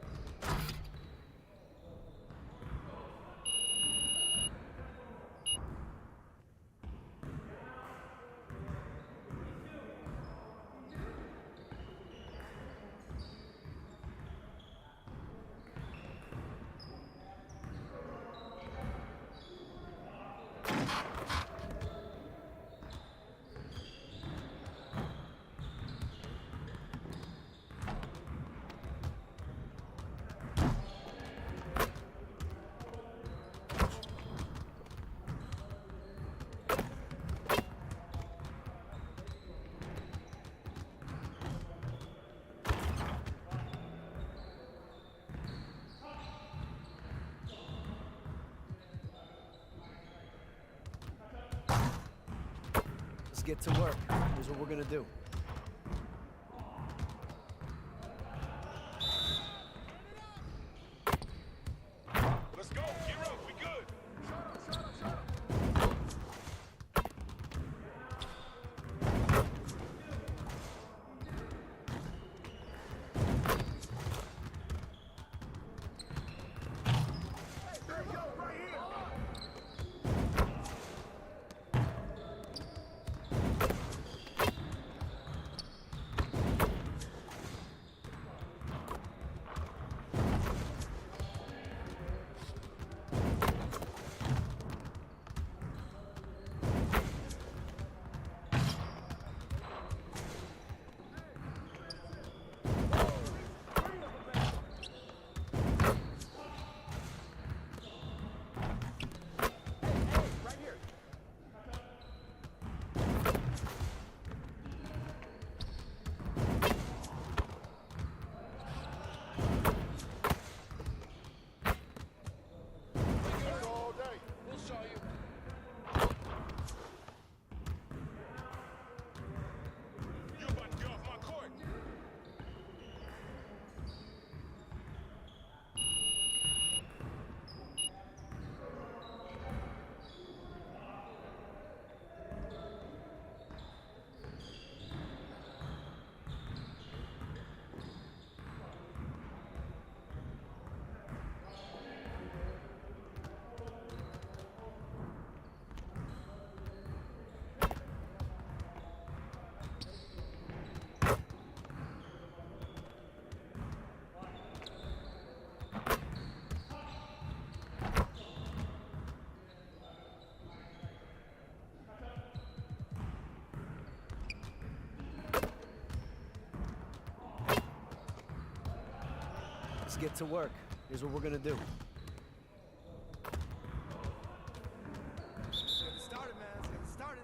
G: Let's get to work. Here's what we're gonna do. get to work. Here's what we're gonna do.
H: Let's get started, man. Let's get started.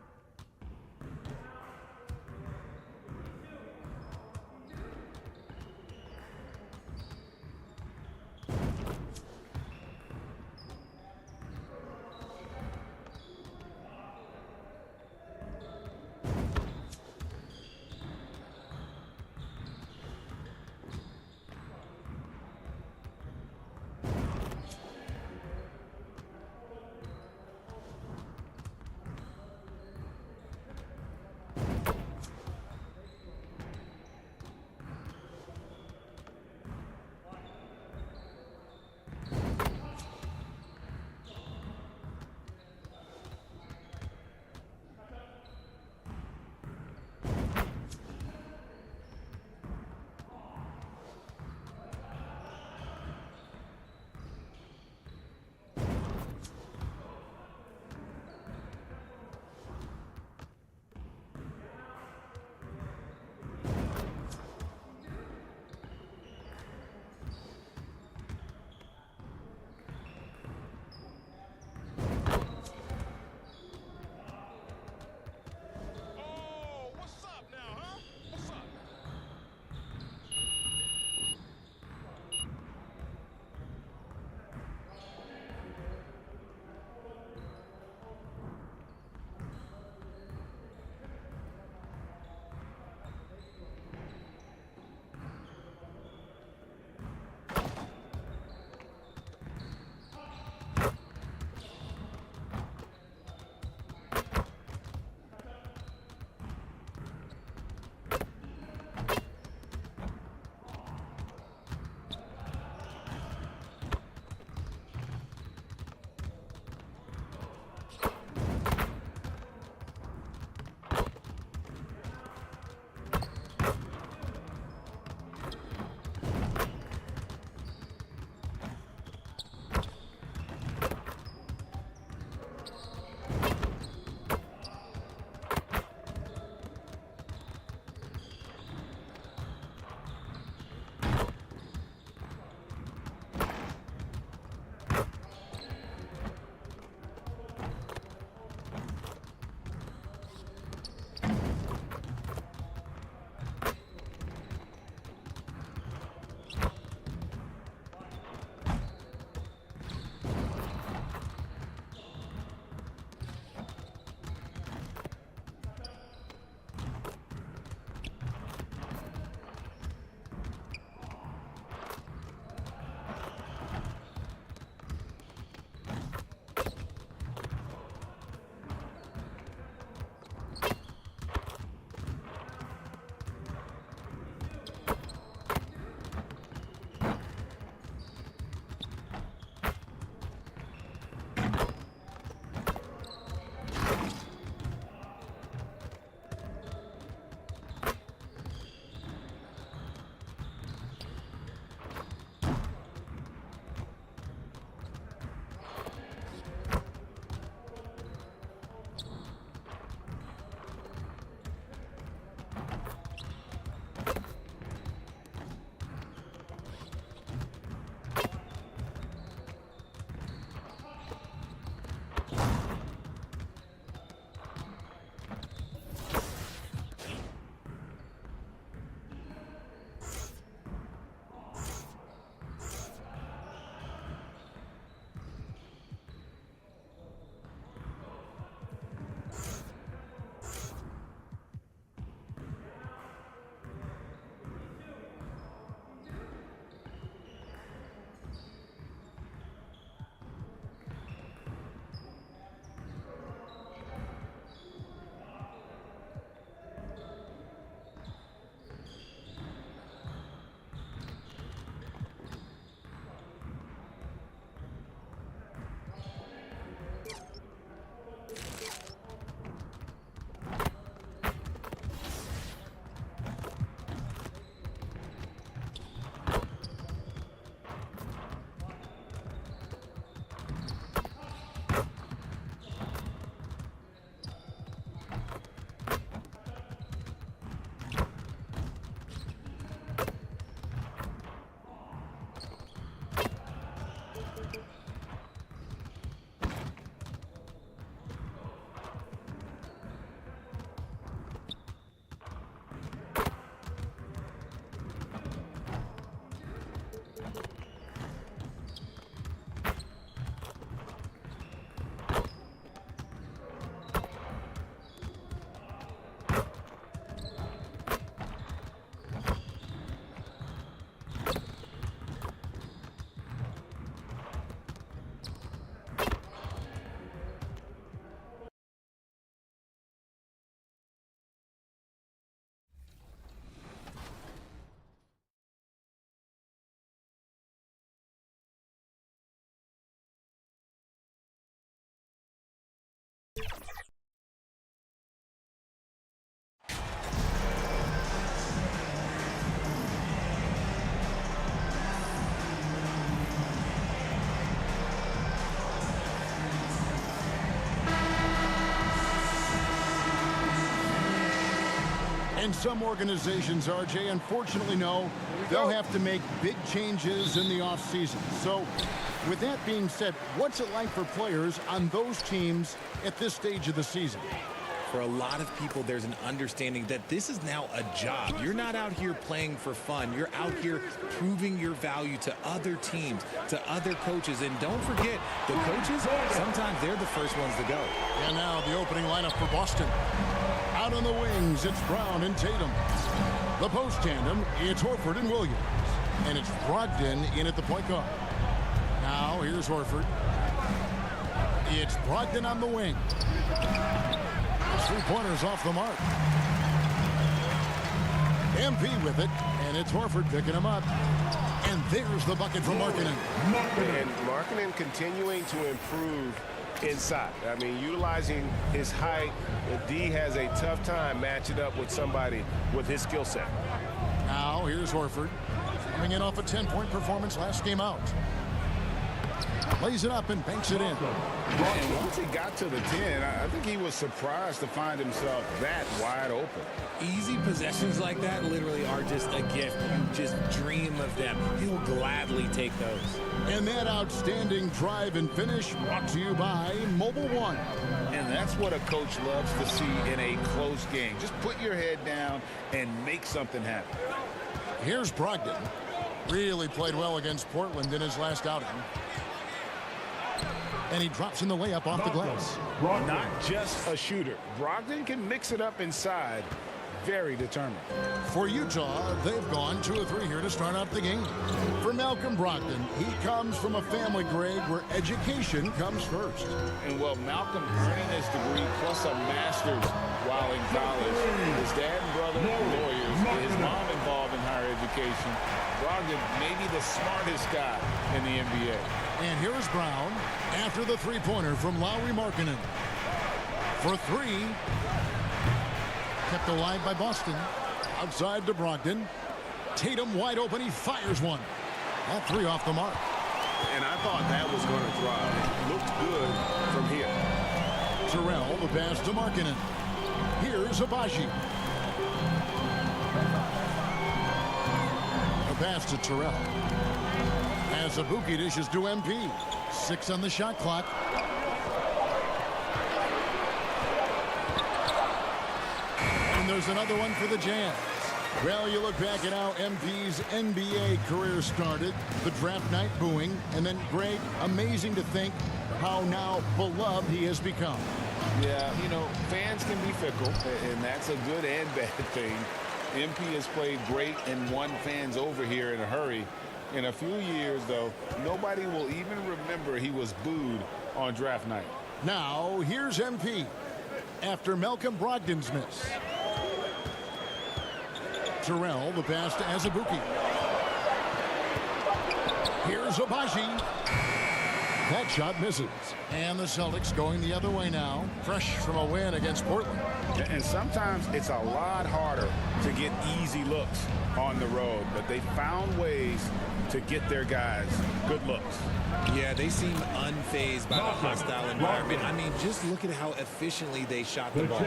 L: And some organizations, RJ, unfortunately know they'll have to make big changes in the offseason. So, with that being said, what's it like for players on those teams at this stage of the season?
N: For a lot of people, there's an understanding that this is now a job. You're not out here playing for fun. You're out here proving your value to other teams, to other coaches. And don't forget, the coaches, sometimes they're the first ones to go.
L: And now the opening lineup for Boston. Out on the wings, it's Brown and Tatum. The post tandem, it's Horford and Williams. And it's Brogdon in at the point guard. Now, here's Horford. It's Brogdon on the wing. Three-pointers off the mark. MP with it, and it's Horford picking him up. And there's the bucket for Markkanen.
O: And Markkanen continuing to improve inside. I mean, utilizing his height, D has a tough time matching up with somebody with his skill set.
L: Now, here's Horford. Coming in off a 10-point performance last game out. Lays it up and banks it in.
P: And once he got to the 10, I think he was surprised to find himself that wide open.
N: Easy possessions like that literally are just a gift. You just dream of them. He will gladly take those.
L: And that outstanding drive and finish brought to you by Mobile One.
P: And that's what a coach loves to see in a close game. Just put your head down and make something happen.
L: Here's Brogdon. Really played well against Portland in his last outing. And he drops in the layup off the glass.
P: Not just a shooter. Brogdon can mix it up inside. Very determined.
L: For Utah, they've gone 2 of 3 here to start out the game. For Malcolm Brogdon, he comes from a family, Greg, where education comes first.
P: And well, Malcolm earning his degree plus a master's while in college. His dad and brother were lawyers. His mom involved in higher education. Brogdon may be the smartest guy in the NBA.
L: And here is Brown after the three-pointer from Lauri Markkanen. For 3. Kept alive by Boston. Outside to Brogdon. Tatum wide open. He fires one. All 3 off the mark.
O: And I thought that was going to thrive. It looked good from here.
L: Terrell, the pass to Markkanen. Here's Abaji. The pass to Terrell. As Abuki dishes to MP. 6 on the shot clock. And there's another one for the Jazz. Well, you look back at how MP's NBA career started, the draft night booing, and then, Greg, amazing to think how now beloved he has become.
P: Yeah, you know, fans can be fickle, and that's a good and bad thing. MP has played great and won fans over here in a hurry. In a few years, though, nobody will even remember he was booed on draft night.
L: Now, here's MP after Malcolm Brogdon's miss. Terrell, the pass to Azubuike. Here's Abaji. That shot misses. And the Celtics going the other way now. Fresh from a win against Portland.
P: And sometimes it's a lot harder to get easy looks on the road, but they found ways to get their guys good looks.
N: Yeah, they seem unfazed by the hostile environment. I mean, just look at how efficiently they shot the ball.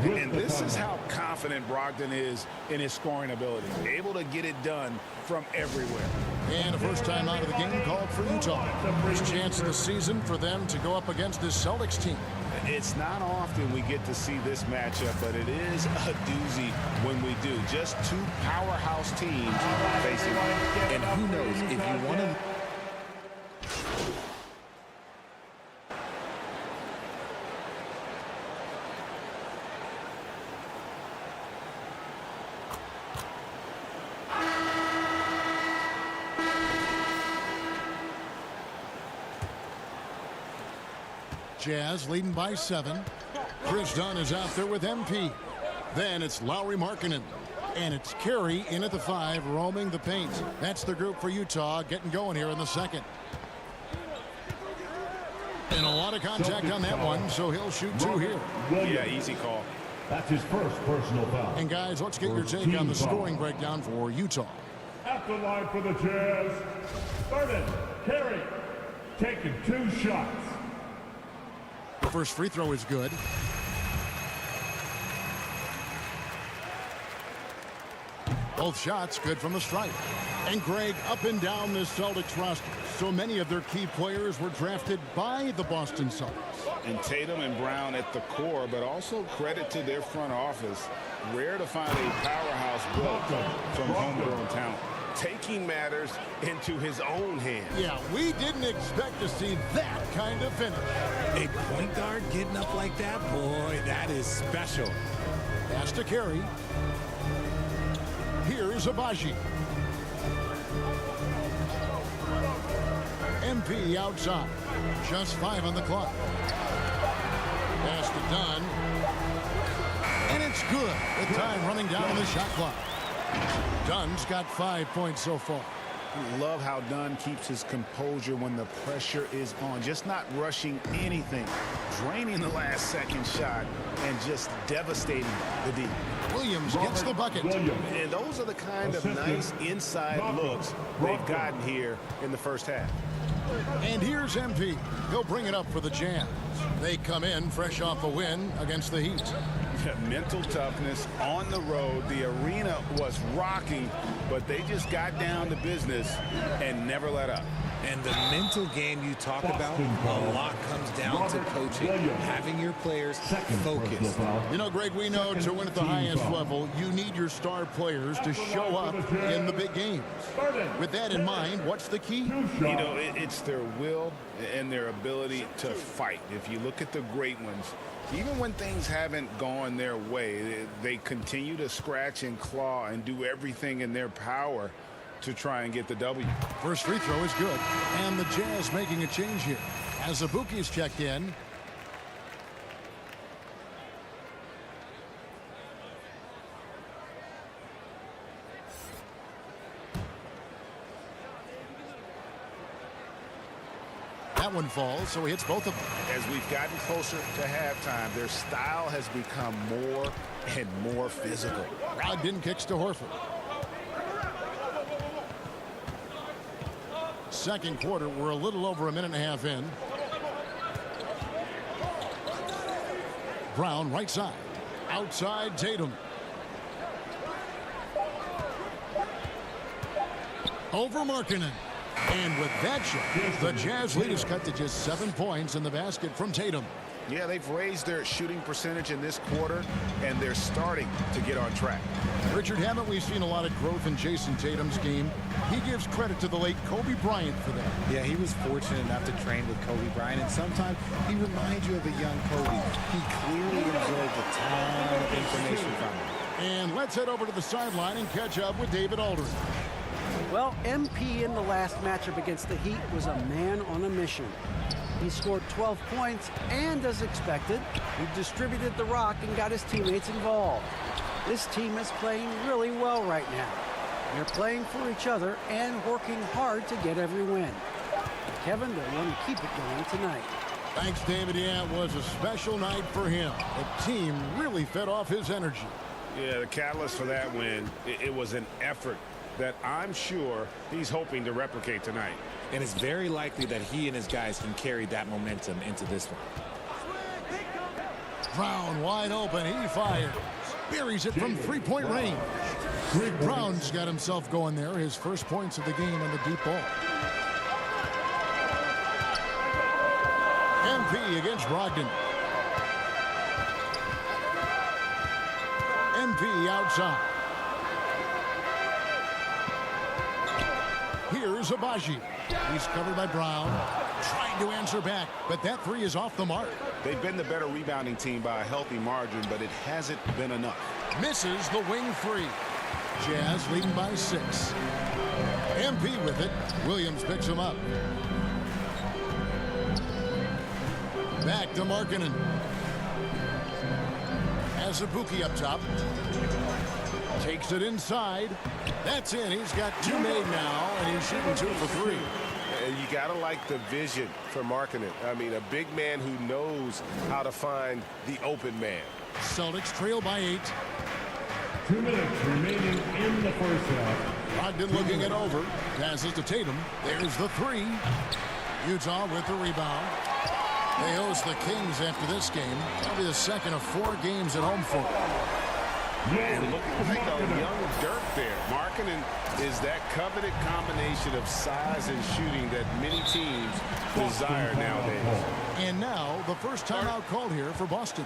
P: And this is how confident Brogdon is in his scoring ability. Able to get it done from everywhere.
L: And a first time out of the game called for Utah. First chance of the season for them to go up against this Celtics team.
P: It's not often we get to see this matchup, but it is a doozy when we do. Just 2 powerhouse teams facing.
N: And who knows, if you want to...
L: Jazz leading by 7. Chris Dunn is out there with MP. Then it's Lauri Markkanen. And it's Carey in at the 5, roaming the paint. That's the group for Utah getting going here in the second. And a lot of contact on that one, so he'll shoot 2 here.
O: Yeah, easy call.
Q: That's his first personal foul.
L: And guys, let's get your take on the scoring breakdown for Utah.
Q: At the line for the Jazz, Vernon Carey, taking 2 shots.
L: The first free throw is good. Both shots good from the stripe. And Greg, up and down this Celtics roster, so many of their key players were drafted by the Boston Celtics.
P: And Tatum and Brown at the core, but also credit to their front office. Rare to find a powerhouse built from homegrown talent.
O: Taking matters into his own hands.
L: Yeah, we didn't expect to see that kind of finish.
N: A point guard getting up like that, boy, that is special.
L: Pass to Carey. Here's Abaji. MP outside. Just 5 on the clock. Pass to Dunn. And it's good. The time running down on the shot clock. Dunn's got 5 points so far.
P: I love how Dunn keeps his composure when the pressure is on. Just not rushing anything. Draining the last second shot and just devastating the D.
L: Williams gets the bucket.
O: And those are the kind of nice inside looks they've gotten here in the first half.
L: And here's MP. He'll bring it up for the Jazz. They come in fresh off a win against the Heat.
P: Mental toughness on the road. The arena was rocking, but they just got down to business and never let up.
N: And the mental game you talk about, a lot comes down to coaching, having your players focused.
L: You know, Greg, we know to win at the highest level, you need your star players to show up in the big games. With that in mind, what's the key?
P: You know, it's their will and their ability to fight. If you look at the great ones, even when things haven't gone their way, they continue to scratch and claw and do everything in their power to try and get the W.
L: First free throw is good. And the Jazz making a change here. As Azubuike's checked in. That one falls, so he hits both of them.
P: As we've gotten closer to halftime, their style has become more and more physical.
L: Brogdon kicks to Horford. Second quarter, we're a little over a minute and a half in. Brown right side. Outside Tatum. Over Markkanen. And with that shot, the Jazz lead is cut to just 7 points in the basket from Tatum.
P: Yeah, they've raised their shooting percentage in this quarter, and they're starting to get on track.
L: Richard, haven't we seen a lot of growth in Jason Tatum's game? He gives credit to the late Kobe Bryant for that.
N: Yeah, he was fortunate enough to train with Kobe Bryant, and sometimes he reminds you of a young Kobe. He clearly absorbed a ton of information from him.
L: And let's head over to the sideline and catch up with David Aldridge.
G: Well, MP in the last matchup against the Heat was a man on a mission. He scored 12 points, and as expected, he distributed the rock and got his teammates involved. This team is playing really well right now. They're playing for each other and working hard to get every win. Kevin, they want to keep it going tonight.
L: Thanks, David. Yeah, it was a special night for him. The team really fed off his energy.
O: Yeah, the catalyst for that win, it was an effort that I'm sure he's hoping to replicate tonight.
N: And it's very likely that he and his guys can carry that momentum into this one.
L: Brown wide open. He fires. Buries it from three-point range. Brown's got himself going there. His first points of the game on the deep ball. MP against Brogdon. MP outside. Here's Abaji. He's covered by Brown. Trying to answer back, but that three is off the mark.
P: They've been the better rebounding team by a healthy margin, but it hasn't been enough.
L: Misses the wing three. Jazz leading by 6. MP with it. Williams picks him up. Back to Markkanen. Azubuike up top. Takes it inside. That's in. He's got 2 made now, and he's shooting 2 for 3.
O: And you got to like the vision for Markkanen. I mean, a big man who knows how to find the open man.
L: Celtics trail by 8.
Q: 2 minutes remaining in the first half.
L: Brogdon looking it over. Passes to Tatum. There's the 3. Utah with the rebound. They host the Kings after this game. That'll be the second of 4 games at home for them.
O: And looking like a young Dirk there. Markkanen is that coveted combination of size and shooting that many teams desire nowadays.
L: And now the first timeout called here for Boston.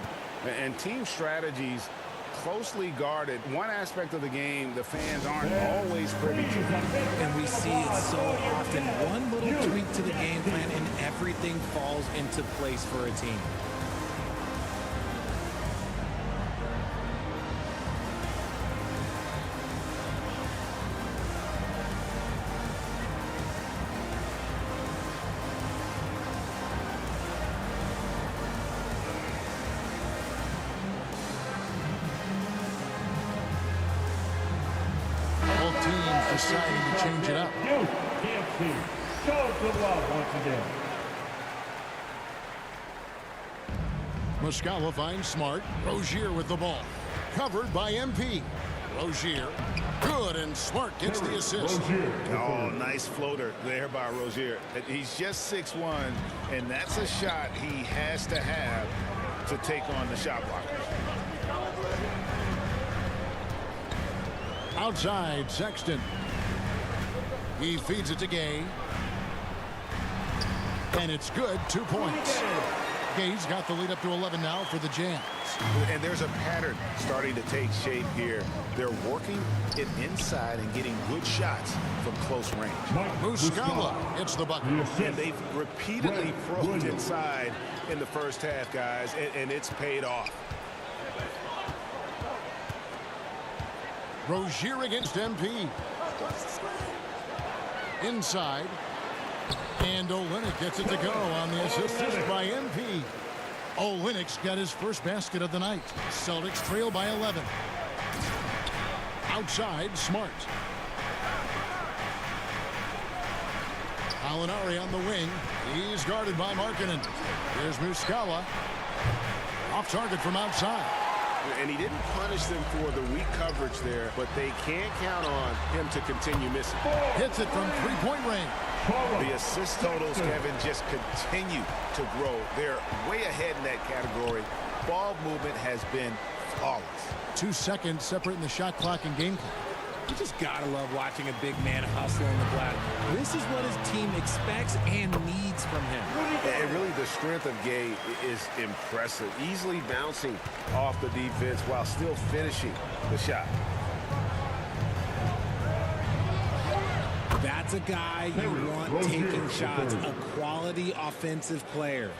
P: And team strategies closely guarded. One aspect of the game the fans aren't always privy to.
N: And we see it so often. One little tweak to the game plan and everything falls into place for a team.
L: Deciding to change it up.
Q: You can't see. Show some love once again.
L: Muscala finds Smart. Rozier with the ball. Covered by MP. Rozier. Good, and Smart gets the assist.
P: Oh, nice floater there by Rozier. He's just 6'1", and that's a shot he has to have to take on the shot blockers.
L: Outside, Sexton. He feeds it to Gay. And it's good, 2 points. Gay's got the lead up to 11 now for the Jazz.
P: And there's a pattern starting to take shape here. They're working it inside and getting good shots from close range.
L: Muscala hits the bucket.
P: And they've repeatedly probed inside in the first half, guys, and it's paid off.
L: Rozier against MP. Inside. And Olynyk gets it to go on the assist by MP. Olynyk's got his first basket of the night. Celtics trail by 11. Outside, Smart. Alinari on the wing. He's guarded by Markkanen. There's Muscala. Off target from outside.
O: And he didn't punish them for the weak coverage there, but they can't count on him to continue missing.
L: Hits it from three-point range.
O: The assist totals, Kevin, just continue to grow. They're way ahead in that category. Ball movement has been flawless.
L: 2 seconds separating the shot clock and game clock.
N: You just gotta love watching a big man hustle on the glass. This is what his team expects and needs from him.
O: And really the strength of Gay is impressive. Easily bouncing off the defense while still finishing the shot.
N: That's a guy you want taking shots, a quality offensive player.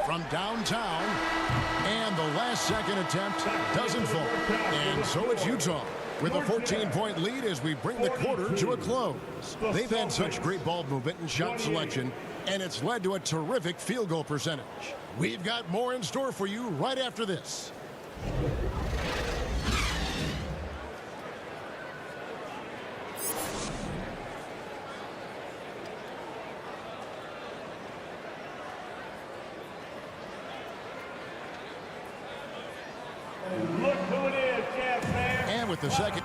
L: From downtown, and the last second attempt doesn't fall. And so it's Utah with a 14-point lead as we bring the quarter to a close. They've had such great ball movement and shot selection, and it's led to a terrific field goal percentage. We've got more in store for you right after this.
Q: Look who it is, Jazz fans.
L: And with the second.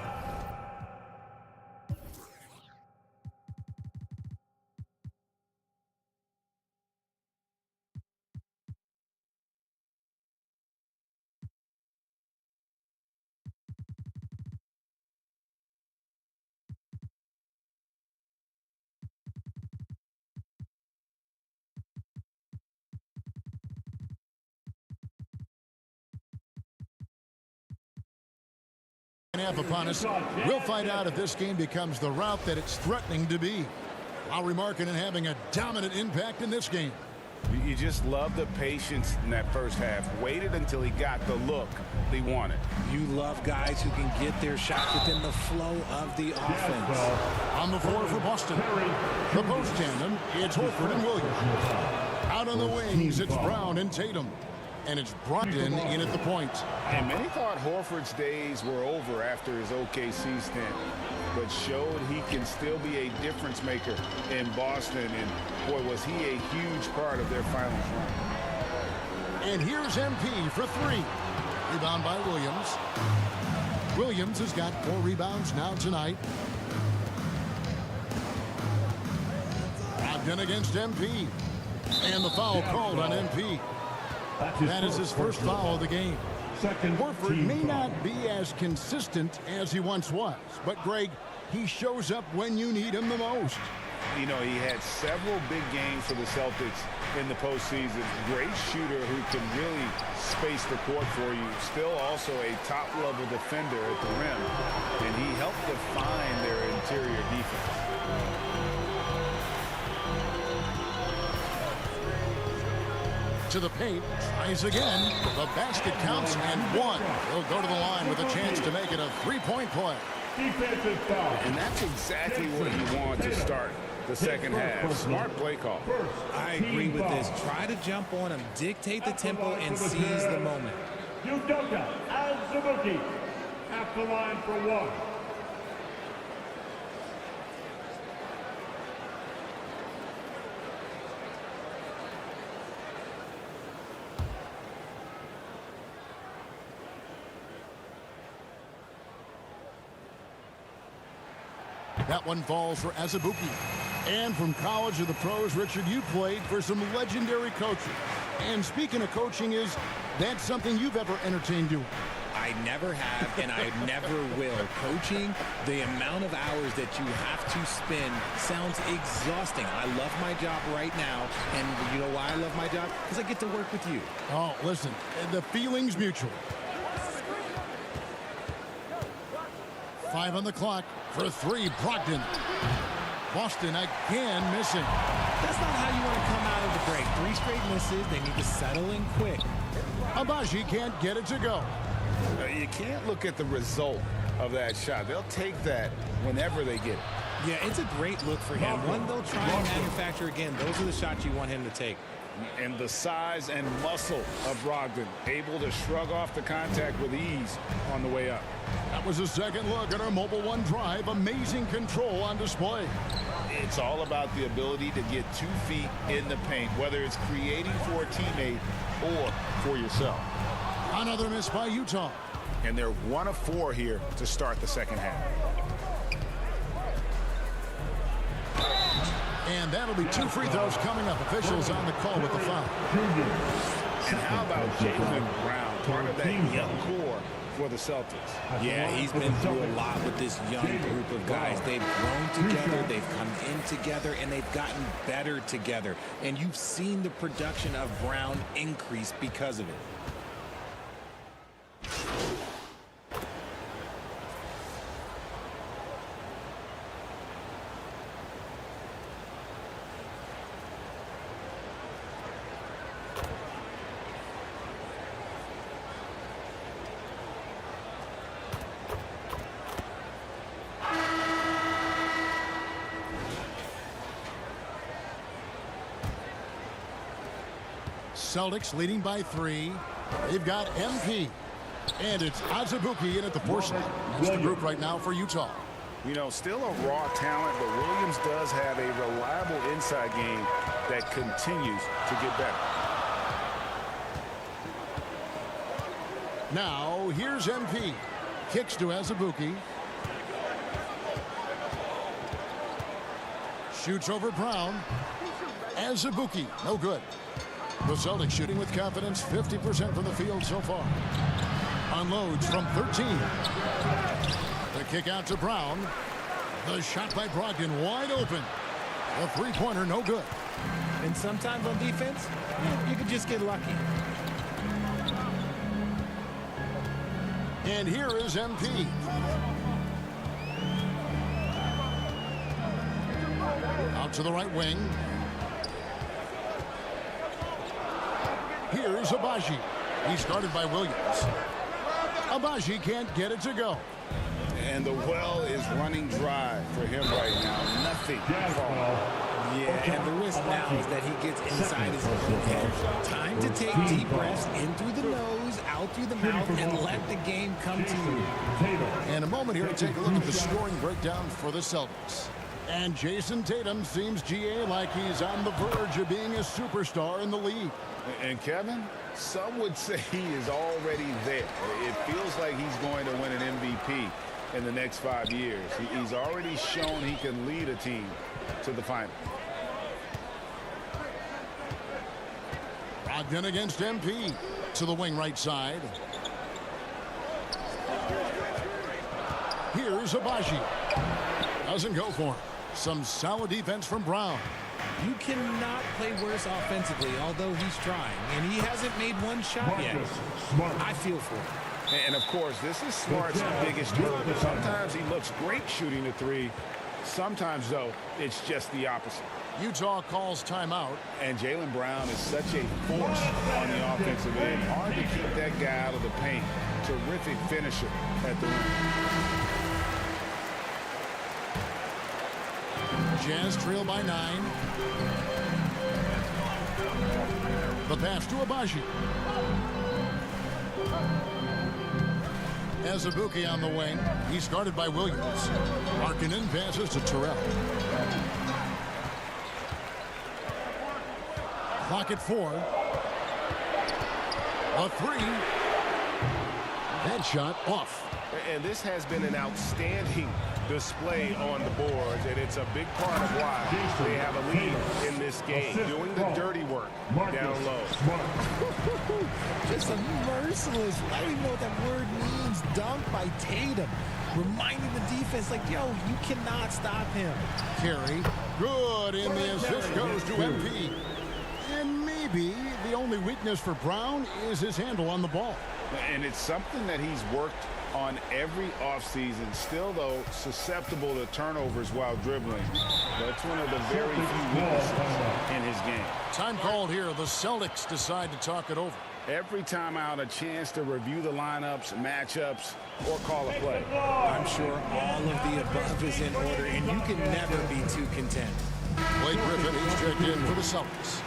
L: Half upon us. We'll find out if this game becomes the route that it's threatening to be. Lowry Markkanen having a dominant impact in this game.
P: You just love the patience in that first half. Waited until he got the look he wanted.
N: You love guys who can get their shot within the flow of the offense.
L: On the floor for Boston. The post tandem, it's Horford and Williams. Out on the wings, it's Brown and Tatum. And it's Brogdon in at the point.
P: And many thought Horford's days were over after his OKC stint. but showed he can still be a difference maker in Boston. And boy, was he a huge part of their finals run.
L: And here's MP for three. Rebound by Williams. Williams has got 4 rebounds now tonight. Brogdon against MP. And the foul called on MP. That is his first foul of the game. Horford may not be as consistent as he once was, but Greg, he shows up when you need him the most.
P: You know, he had several big games for the Celtics in the postseason. Great shooter who can really space the court for you. Still also a top-level defender at the rim, and he helped define their interior defense.
L: To the paint, tries again. The basket counts and one. He'll go to the line with a chance to make it a 3-point play.
P: And that's exactly what you want to start the second half. Smart play call.
N: I agree with this. Try to jump on him, dictate the tempo, and seize the moment.
Q: Udoka Azubuike at the line for one.
L: That one falls for Azubuike. And from college to the pros, Richard, you played for some legendary coaches. And speaking of coaching, is that something you've ever entertained doing?
N: I never have, and I never will. Coaching, the amount of hours that you have to spend sounds exhausting. I love my job right now, and you know why I love my job? Because I get to work with you.
L: Oh, listen, the feeling's mutual. 5 on the clock for 3, Brogdon. Boston again missing.
N: That's not how you want to come out of the break. 3 straight misses. They need to settle in quick.
L: Abaji can't get it to go.
P: You can't look at the result of that shot. They'll take that whenever they get it.
N: Yeah, it's a great look for him. One they'll try and manufacture again. Those are the shots you want him to take.
P: And the size and muscle of Brogdon, able to shrug off the contact with ease on the way up.
L: That was a second look at our Mobile One drive. Amazing control on display.
P: It's all about the ability to get 2 feet in the paint, whether it's creating for a teammate or for yourself.
L: Another miss by Utah.
P: And they're 1 of 4 here to start the second half.
L: And that'll be 2 free throws coming up. Officials on the call with the foul.
P: And how about Jaylen Brown, part of that young core for the Celtics?
N: Yeah, he's been through a lot with this young group of guys. They've grown together, they've come in together, and they've gotten better together. And you've seen the production of Brown increase because of it.
L: Celtics leading by 3. They've got MP. And it's Azubuike in at the 4 slot. It's the group right now for Utah.
P: You know, still a raw talent, but Williams does have a reliable inside game that continues to get better.
L: Now, here's MP. Kicks to Azubuike. Shoots over Brown. Azubuike, no good. The Celtics shooting with confidence, 50% from the field so far. Unloads from 13. The kick out to Brown. The shot by Brogdon wide open. The 3-pointer no good.
N: And sometimes on defense, you can just get lucky.
L: And here is MP. Out to the right wing. Here's Abaji. He's guarded by Williams. Abaji can't get it to go.
P: And the well is running dry for him right now. Nothing falling.
N: Yeah, and the risk now is that he gets inside his own head. Time to take deep breaths in through the nose, out through the mouth, and let the game come to you.
L: And a moment here to take a look at the scoring breakdown for the Celtics. And Jason Tatum seems, GA, like he's on the verge of being a superstar in the league.
P: And Kevin, some would say he is already there. It feels like he's going to win an MVP in the next 5 years. He's already shown he can lead a team to the final.
L: Brogdon against MP. To the wing right side. Here's Abaji. Doesn't go for him. Some solid defense from Brown.
N: You cannot play worse offensively, although he's trying, and he hasn't made one shot yet. I feel for him.
P: And of course, this is Smart's biggest hurdle. Sometimes he looks great shooting the three. Sometimes, though, it's just the opposite.
L: Utah calls timeout.
P: And Jaylen Brown is such a force on the offensive end. Hard to keep that guy out of the paint. Terrific finisher at the rim.
L: Jazz trail by 9. The pass to Abaji. Azubuike on the wing. He's guarded by Williams. Markkanen passes to Terrell. Clock at 4. A 3. That shot off.
O: And this has been an outstanding display on the boards, and it's a big part of why they have a lead in this game, doing the dirty work down low.
N: Just a merciless, I don't even know what that word means, dunk by Tatum, reminding the defense, like, yo, you cannot stop him.
L: Carey, good, and the assist goes to MP. And maybe the only weakness for Brown is his handle on the ball.
P: And it's something that he's worked on every offseason. Still, though, susceptible to turnovers while dribbling. That's one of the very few weaknesses in his game.
L: Time called here. The Celtics decide to talk it over.
P: Every time out, a chance to review the lineups, matchups, or call a play.
N: I'm sure all of the above is in order, and you can never be too content.
L: Blake Griffin is checked in for the Celtics.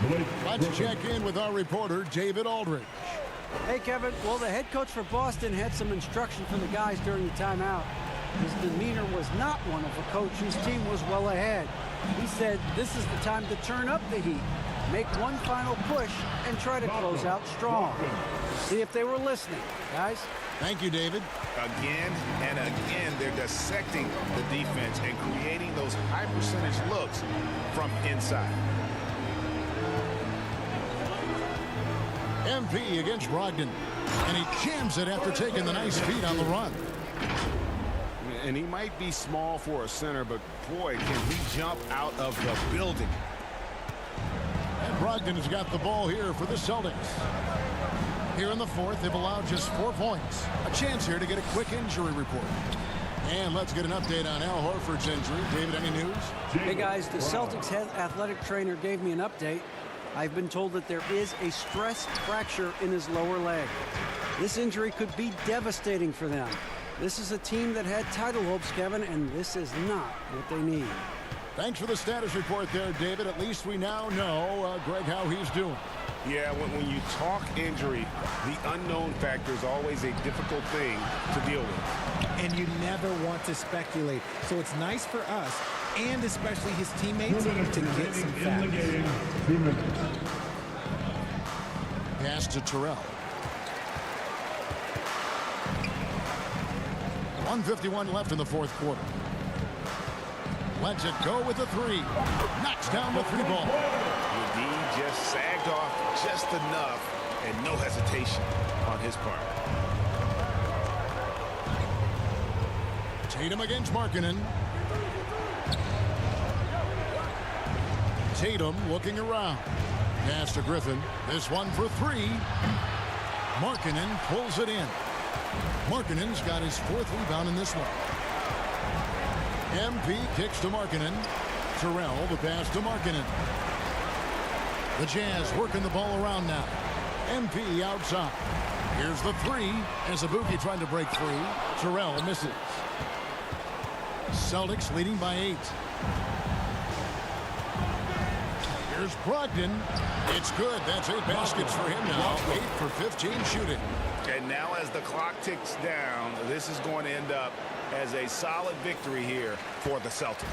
L: Let's check in with our reporter, David Aldridge.
G: Hey, Kevin. Well, the head coach for Boston had some instruction for the guys during the timeout. His demeanor was not one of a coach whose team was well ahead. He said this is the time to turn up the heat, make one final push, and try to close out strong. See if they were listening, guys.
L: Thank you, David.
P: Again and again, they're dissecting the defense and creating those high-percentage looks from inside.
L: MP against Brogdon, and he jams it after taking the nice feed on the run.
O: And he might be small for a center, but boy, can he jump out of the building.
L: And Brogdon has got the ball here for the Celtics. Here in the fourth, they've allowed just 4 points. A chance here to get a quick injury report. And let's get an update on Al Horford's injury. David, any news?
G: Hey, guys, the Celtics head athletic trainer gave me an update. I've been told that there is a stress fracture in his lower leg. This injury could be devastating for them. This is a team that had title hopes, Kevin, and this is not what they need.
L: Thanks for the status report there, David. At least we now know, Greg, how he's doing.
O: Yeah, when you talk injury, the unknown factor is always a difficult thing to deal with.
N: And you never want to speculate. So it's nice for us, and especially his teammates, to get some facts.
Q: 2 minutes.
L: Pass to Terrell. 1:51 left in the fourth quarter. Lets it go with a 3. Knocks down the 3 ball.
O: The D just sagged off just enough, and no hesitation on his part.
L: Tatum against Markkanen. Tatum looking around. Pass to Griffin. This one for 3. Markkanen pulls it in. Markkanen's got his 4th rebound in this one. MP kicks to Markkanen. Terrell, the pass to Markkanen. The Jazz working the ball around now. MP outside. Here's the 3. Azubuike trying to break free. Terrell misses. Celtics leading by 8. Here's Brogdon. It's good. That's 8 baskets for him now. 8 for 15 shooting.
O: And now as the clock ticks down, this is going to end up as a solid victory here for the Celtics.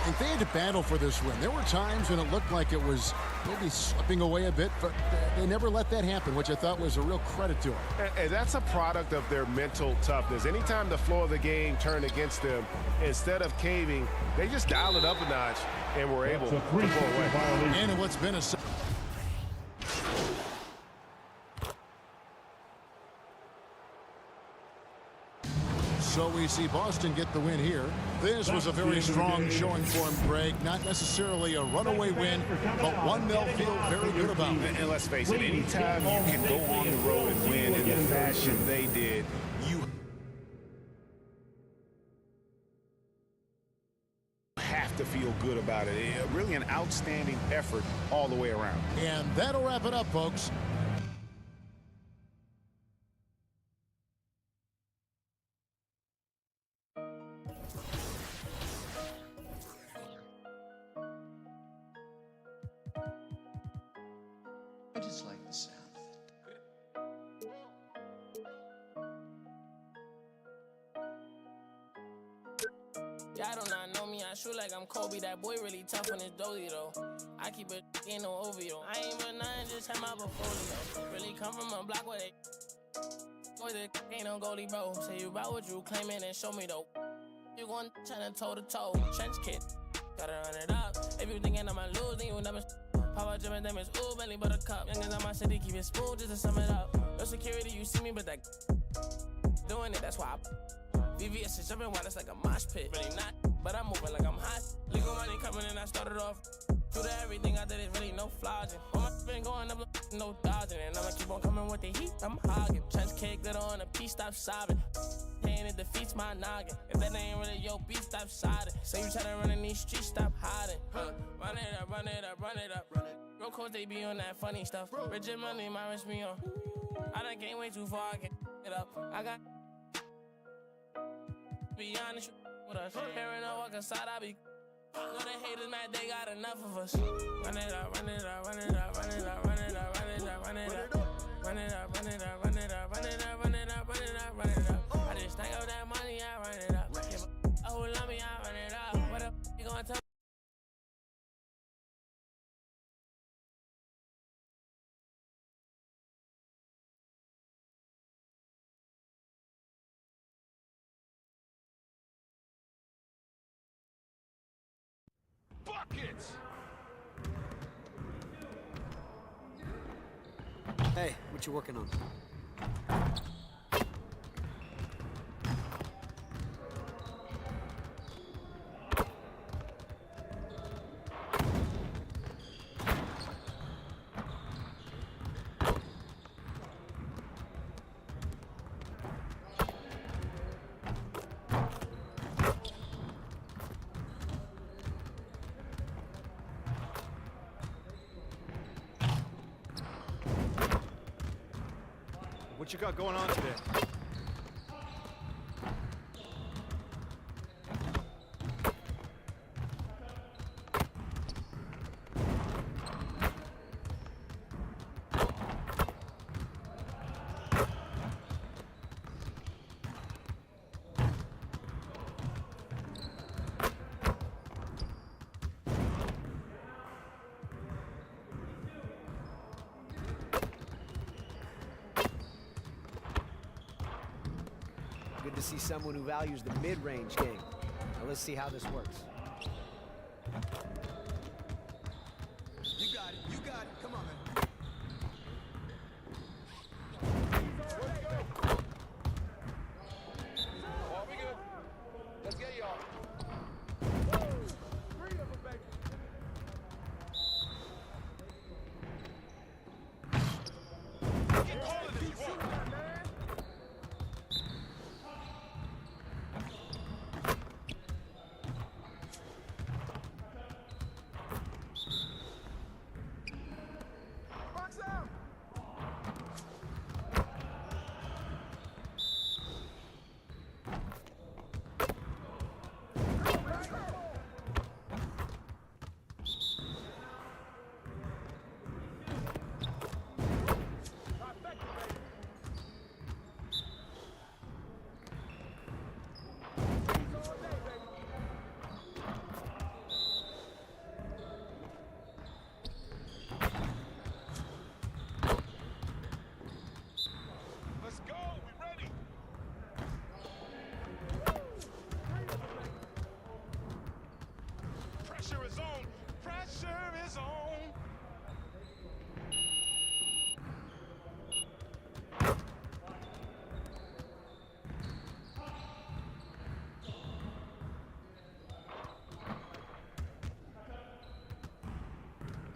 L: And they had to battle for this win. There were times when it looked like it was maybe slipping away a bit, but they never let that happen, which I thought was a real credit to them.
O: And that's a product of their mental toughness. Anytime the flow of the game turned against them, instead of caving, they just dialed it up a notch and were able to pull away.
L: And in what's been a So we see Boston get the win here. This was a very strong showing for him, Greg. Not necessarily a runaway win, but one they'll feel very good about.
O: And let's face it, anytime you can go on the road and win in the fashion they did, you have to feel good about it. Really an outstanding effort all the way around.
L: And that'll wrap it up, folks.
B: I just like the sound.
C: Y'all do not know me, I shoot like I'm Kobe. That boy really tough on his dozy though. I keep it in no OVO. I ain't but nine, just have my portfolio. Really come from a block where they boy, that ain't no goalie, bro. Say you about what you claiming and show me though. You gon' tryna toe to toe. Trench kid, gotta run it up. If you thinking I'ma lose, then you never. Power Jim and them is ooh, belly buttercup. Youngins on my city, keep it smooth just to sum it up. No security, you see me, but that doing it, that's why VVS is jumping while it's like a mosh pit. Really not, but I'm moving like I'm hot. Legal money coming in, I started off. Due to everything I did, it's really no flogging. All my been going up, no dodging. And I'ma keep on coming with the heat, I'm hogging. Trench cake, glitter on a piece, stop sobbing. Pain, it defeats my noggin. If that ain't really your beat, stop siding. Say you tryna run in these streets, stop hiding. Run it up, run it up, run it up. Real coach, they be on that funny stuff. Rich and money, my rich me on. I done came way too far, I can't it up. I got be honest with us. Hearing no walk inside, I be. Know the haters mad, they got enough of us. Run it up, run it up, run it up, run it up, run it up, run it up, run it up. Run it up, run it up, run it up, run it up, run it up, run it up, run it up. I just stack up that money, I run it up. Give a who love me, I run it up. What up, you gonna tell me?
O: Buckets!
G: Hey, what you working on?
F: What you got going on today?
R: Good to see someone who values the mid-range game. Now let's see how this works.
H: You got it. You got it. Come on, man.
O: All we good. Let's get y'all.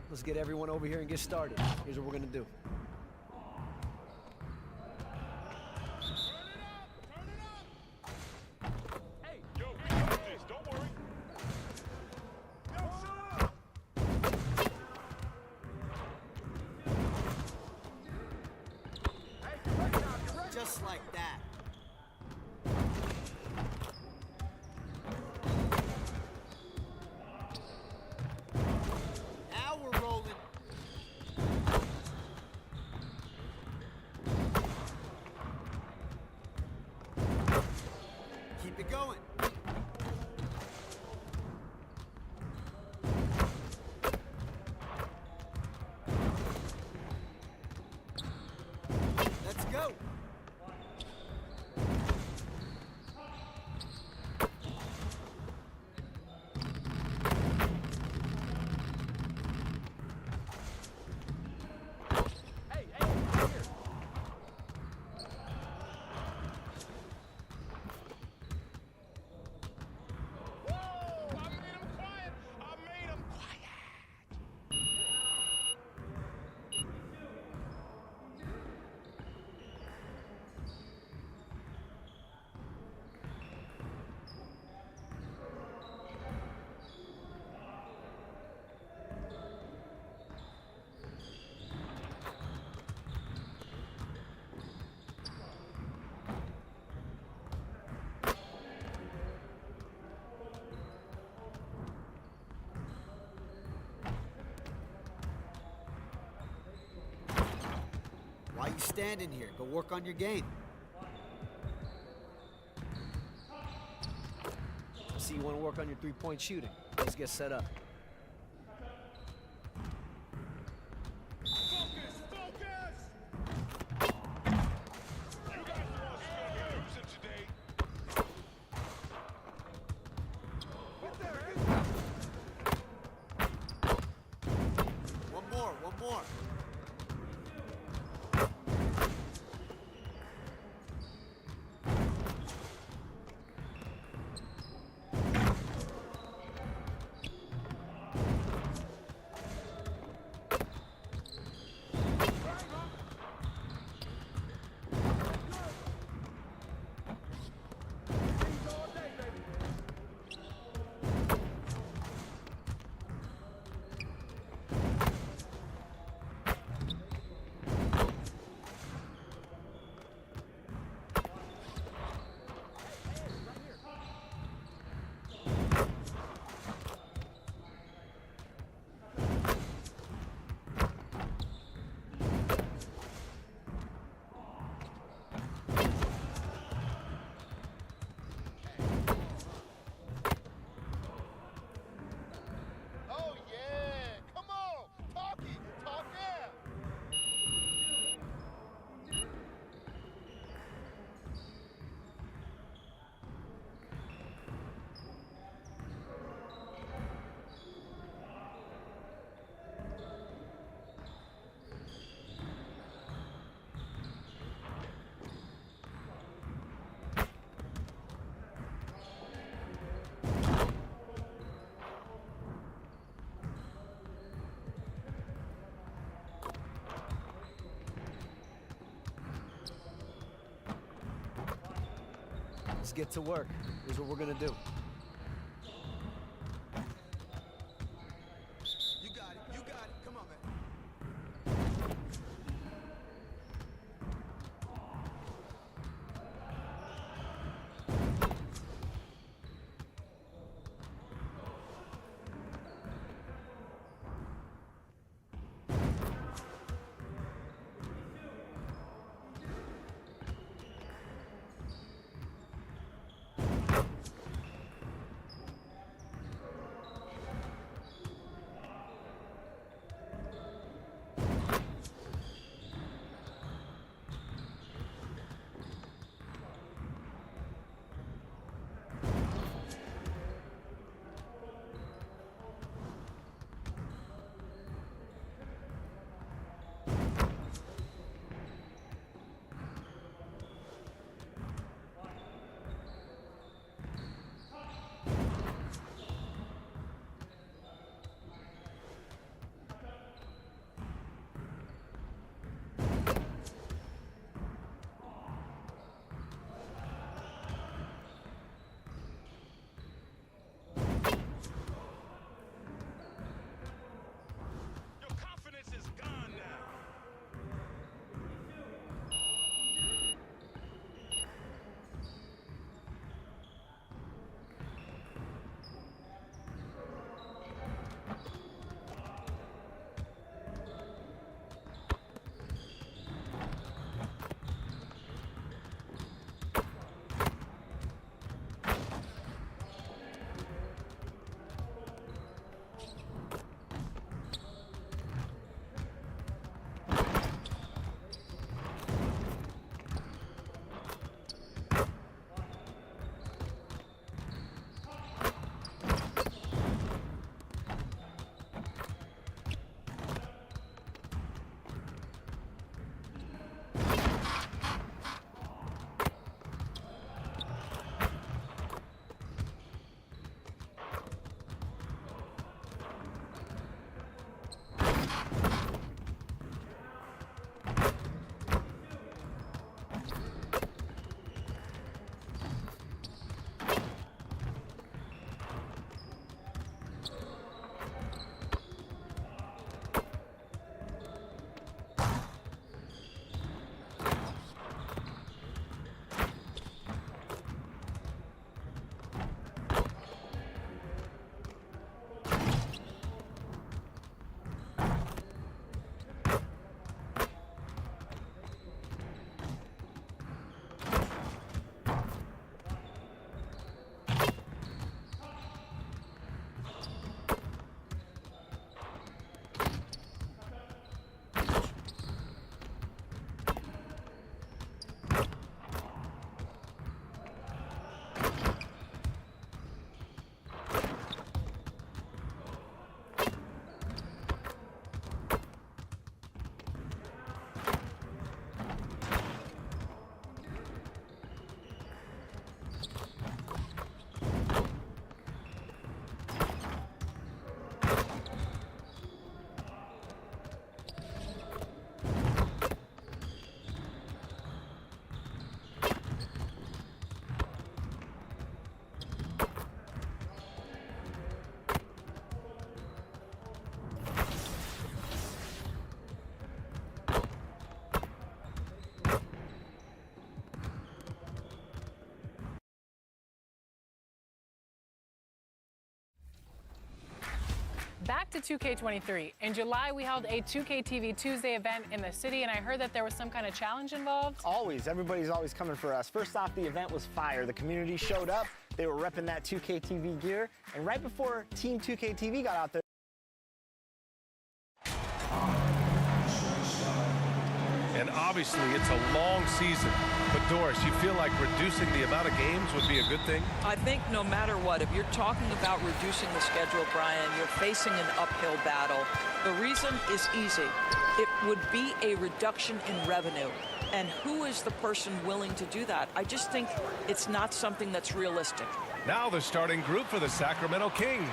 R: Let's get everyone over here and get started. Here's what we're gonna do. Just like that. Now we're rolling. Keep it going. Let's go. Why are you standing here? Go work on your game. See, you want to work on your three-point shooting. Let's get set up. One more. Let's get to work. Here's what we're gonna do.
H: You got it. You got it. Come on, man.
S: Back to 2K23. In July, we held a 2K TV Tuesday event in the city, and I heard that there was some kind of challenge involved.
T: Always. Everybody's always coming for us. First off, the event was fire. The community showed up. They were repping that 2K TV gear. And right before Team 2K TV got out there,
E: and obviously it's a long season. But Doris, you feel like reducing the amount of games would be a good thing?
U: I think no matter what, if you're talking about reducing the schedule, Brian, you're facing an uphill battle. The reason is easy. It would be a reduction in revenue. And who is the person willing to do that? I just think it's not something that's realistic.
E: Now the starting group for the Sacramento Kings.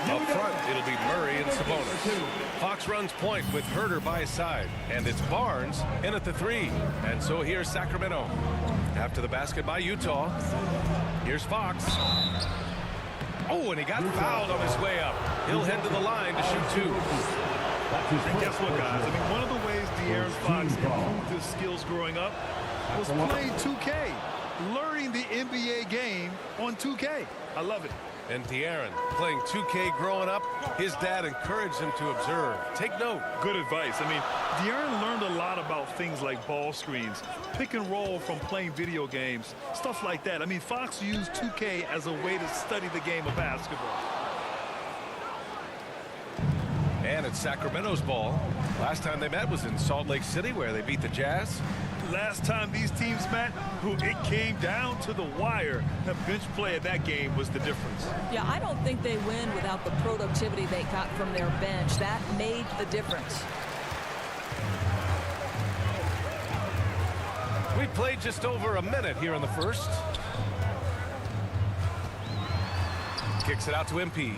E: Up front, it'll be Murray and Sabonis. Fox runs point with Herter by his side. And it's Barnes in at the 3. And so here's Sacramento. After the basket by Utah. Here's Fox. Oh, and he got fouled on his way up. He'll head to the line to shoot 2.
J: And guess what, guys? I mean, one of the ways De'Aaron Fox improved his skills growing up was playing 2K. Learning the NBA game on 2K. I love it.
E: And De'Aaron playing 2K growing up, his dad encouraged him to observe. Take note.
J: Good advice. I mean, De'Aaron learned a lot about things like ball screens, pick and roll from playing video games, stuff like that. I mean, Fox used 2K as a way to study the game of basketball.
E: And it's Sacramento's ball. Last time they met was in Salt Lake City, where they beat the Jazz.
J: Last time these teams met, it came down to the wire. The bench play of that game was the difference.
U: Yeah, I don't think they win without the productivity they got from their bench. That made the difference.
E: We played just over a minute here in the first. Kicks it out to MP.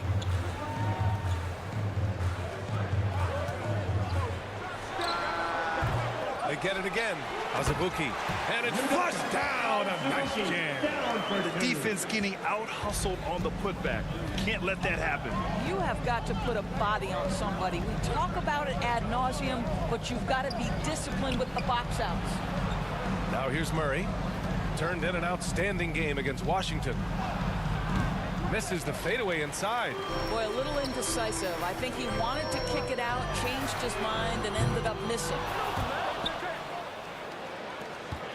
E: They get it again. Azubuike. And it's flushed down. A nice jam.
J: The defense getting out-hustled on the putback. Can't let that happen.
U: You have got to put a body on somebody. We talk about it ad nauseum, but you've got to be disciplined with the box outs.
E: Now here's Murray. Turned in an outstanding game against Washington. Misses the fadeaway inside.
U: Boy, a little indecisive. I think he wanted to kick it out, changed his mind, and ended up missing.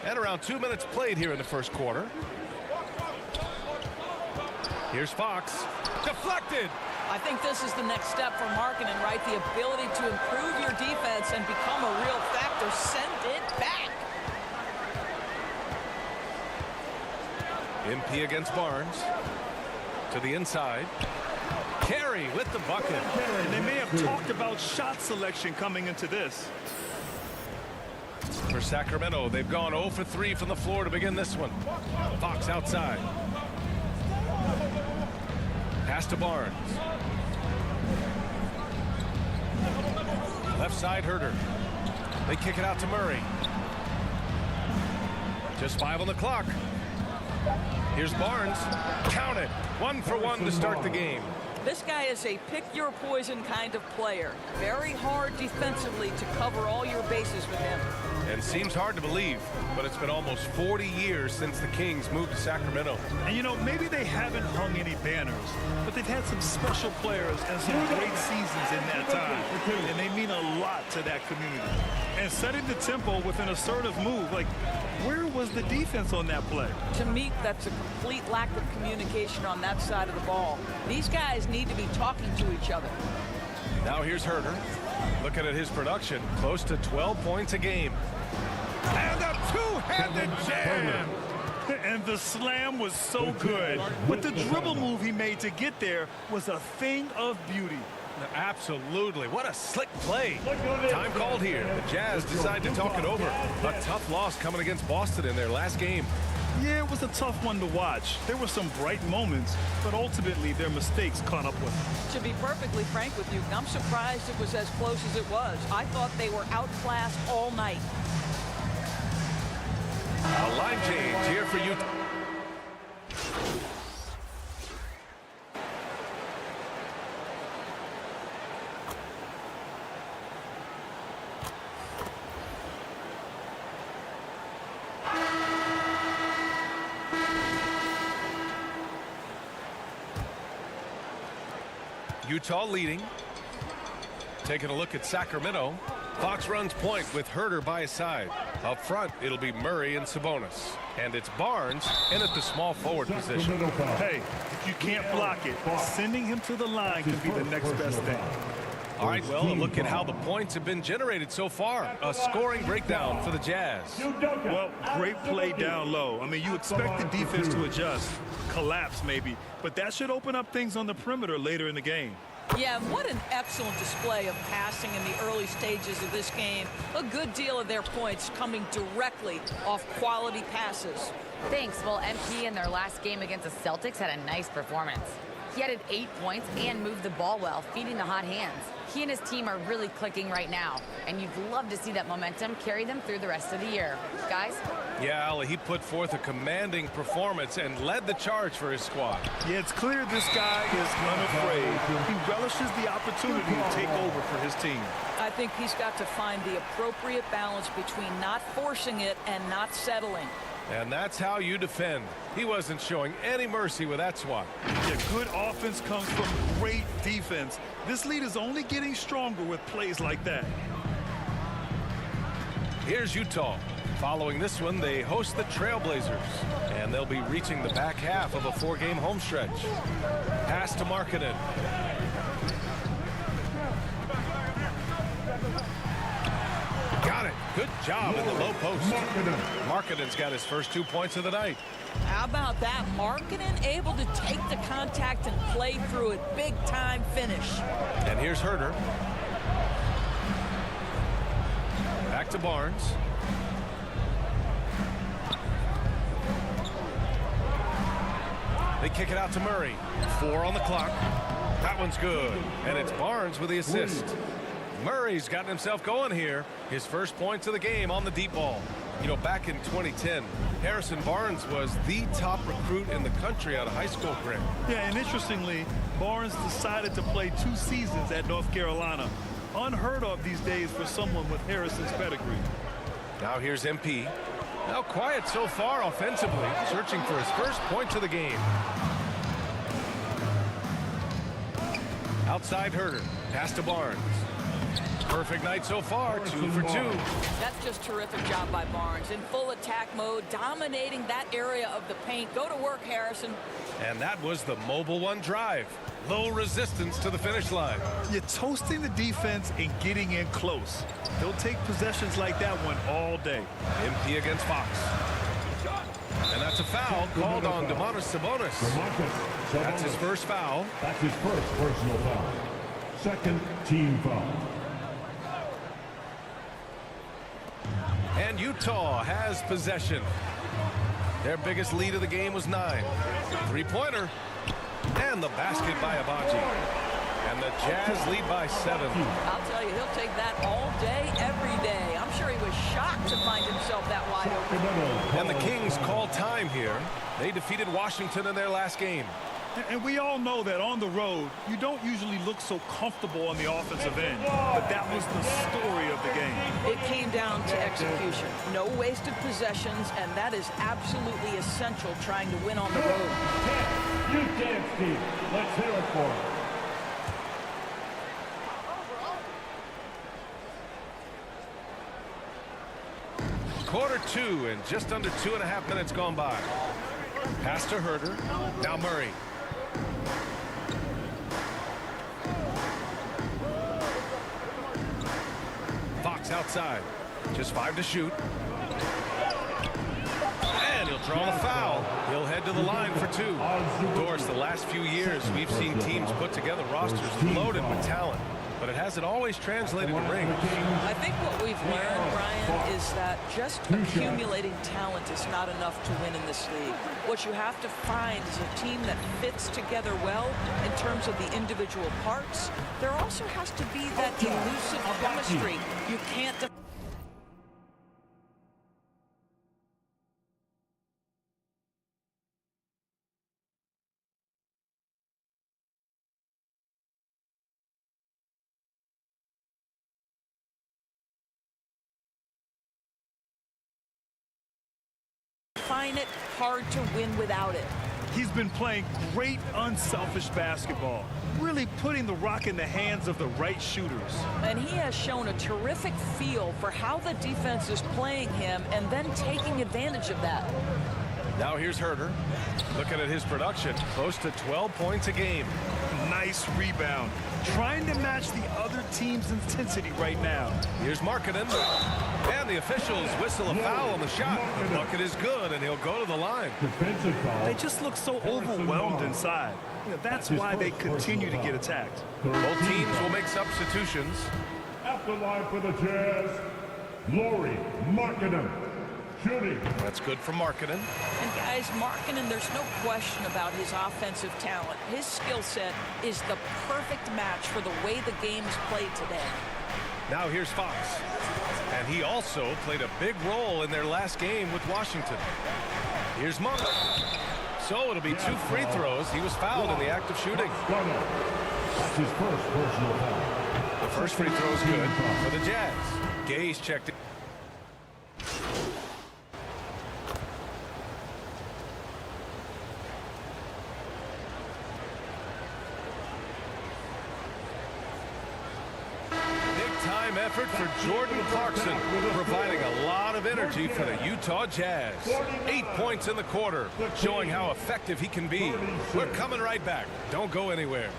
E: And around 2 minutes played here in the first quarter. Here's Fox. Deflected.
U: I think this is the next step for Markkanen, right? The ability to improve your defense and become a real factor. Send it back.
E: MP against Barnes. To the inside. Carey with the bucket.
J: And they may have talked about shot selection coming into this.
E: For Sacramento, they've gone 0 for 3 from the floor to begin this one. Fox outside. Pass to Barnes. Left side, Herter. They kick it out to Murray. Just 5 on the clock. Here's Barnes. Count it. 1 for 1 to start the game.
U: This guy is a pick-your-poison kind of player. Very hard defensively to cover all your bases with him.
E: And seems hard to believe, but it's been almost 40 years since the Kings moved to Sacramento.
J: And, you know, maybe they haven't hung any banners, but they've had some special players and some great seasons in that time. And they mean a lot to that community. And setting the tempo with an assertive move, like, where was the defense on that play?
U: To me, that's a complete lack of communication on that side of the ball. These guys need to be talking to each other.
E: Now here's Herter. Looking at his production, close to 12 points a game. And a two-handed jam!
J: And the slam was so good. But the dribble move he made to get there was a thing of beauty.
E: Absolutely. What a slick play. Time called here. The Jazz decide to talk it over. A tough loss coming against Boston in their last game.
J: Yeah, it was a tough one to watch. There were some bright moments, but ultimately their mistakes caught up with them.
U: To be perfectly frank with you, I'm surprised it was as close as it was. I thought they were outclassed all night.
E: A line change here for Utah. Utah leading. Taking a look at Sacramento. Fox runs point with Herter by his side. Up front, it'll be Murray and Sabonis. And it's Barnes in at the small forward position.
J: Hey, if you can't block it, sending him to the line can be the next best thing.
E: All right, well, a look at how the points have been generated so far. A scoring breakdown for the Jazz.
J: Well, great play down low. I mean, you expect the defense to adjust, collapse maybe, but that should open up things on the perimeter later in the game.
U: Yeah, what an excellent display of passing in the early stages of this game. A good deal of their points coming directly off quality passes.
M: Thanks. Well, MP in their last game against the Celtics had a nice performance. He added 8 points and moved the ball well, feeding the hot hands. He and his team are really clicking right now, and you'd love to see that momentum carry them through the rest of the year. Guys?
E: Yeah, Ali, he put forth a commanding performance and led the charge for his squad.
J: Yeah, it's clear this guy is unafraid. He relishes the opportunity to take over for his team.
U: I think he's got to find the appropriate balance between not forcing it and not settling.
E: And that's how you defend. He wasn't showing any mercy with that swat.
J: Yeah, good offense comes from great defense. This lead is only getting stronger with plays like that.
E: Here's Utah. Following this one, they host the Trailblazers, and they'll be reaching the back half of a 4-game home stretch. Pass to Markkanen. Got it. Good job in the low post. Markkanen's got his first 2 points of the night.
U: How about that? Markkanen able to take the contact and play through it. Big time finish.
E: And here's Herter. Back to Barnes. They kick it out to Murray. 4 on the clock. That one's good. And it's Barnes with the assist. Murray's gotten himself going here. His first points of the game on the deep ball. You know, back in 2010, Harrison Barnes was the top recruit in the country out of high school, Greg.
J: Yeah, and interestingly, Barnes decided to play 2 seasons at North Carolina. Unheard of these days for someone with Harrison's pedigree.
E: Now here's MP. Now quiet so far offensively, searching for his first points of the game. Outside Herter, pass to Barnes. Perfect night so far, 2 for 2.
U: That's just terrific job by Barnes. In full attack mode, dominating that area of the paint. Go to work, Harrison.
E: And that was the mobile one drive. Low resistance to the finish line.
J: You're toasting the defense and getting in close. They'll take possessions like that one all day.
E: MP against Fox. And that's a foul called on Domantas Sabonis. That's his first foul.
Q: That's his first personal foul. Second team foul.
E: And Utah has possession. Their biggest lead of the game was 9. 3-pointer. And the basket by Abaji. And the Jazz lead by 7.
U: I'll tell you, he'll take that all day, every day. I'm sure he was shocked to find himself that wide open.
E: And the Kings called time here. They defeated Washington in their last game.
J: And we all know that on the road, you don't usually look so comfortable on the offensive end. But that was the story of the game.
U: It came down to execution. No wasted possessions, and that is absolutely essential trying to win on the road.
Q: You dance team. Let's hear it for it.
E: Quarter 2 and just under 2.5 minutes gone by. Pass to Herter. Now Murray. Fox outside. Just 5 to shoot. And he'll draw the foul. He'll head to the line for 2. Doris, the last few years, we've seen teams put together rosters loaded with talent, but it hasn't always translated to rings.
U: I think what we've learned, Brian, is that just accumulating talent is not enough to win in this league. What you have to find is a team that fits together well in terms of the individual parts. There also has to be that elusive chemistry. You can't find it hard to win without it.
J: He's been playing great, unselfish basketball, really putting the rock in the hands of the right shooters.
U: And he has shown a terrific feel for how the defense is playing him and then taking advantage of that.
E: Now here's Herter. Looking at his production, close to 12 points a game.
J: Nice rebound. Trying to match the other team's intensity right now.
E: Here's Markkanen. And the officials whistle a foul on the shot. The bucket is good, and he'll go to the line.
J: They just look so overwhelmed inside. That's why they continue to get attacked.
E: Both teams will make substitutions.
Q: At the line for the Jazz, Lauri Markkanen. Shooting.
E: That's good for Markkanen.
U: And guys, Markkanen, there's no question about his offensive talent. His skill set is the perfect match for the way the game is played today.
E: Now here's Fox. And he also played a big role in their last game with Washington. Here's Monk. So it'll be 2 free throws. He was fouled in the act of shooting.
Q: That's his first personal foul.
E: The first free throw is good for the Jazz. Gay's checked it. Effort for Jordan Clarkson, providing a lot of energy for the Utah Jazz. 8 points in the quarter, showing how effective he can be. We're coming right back. Don't go anywhere.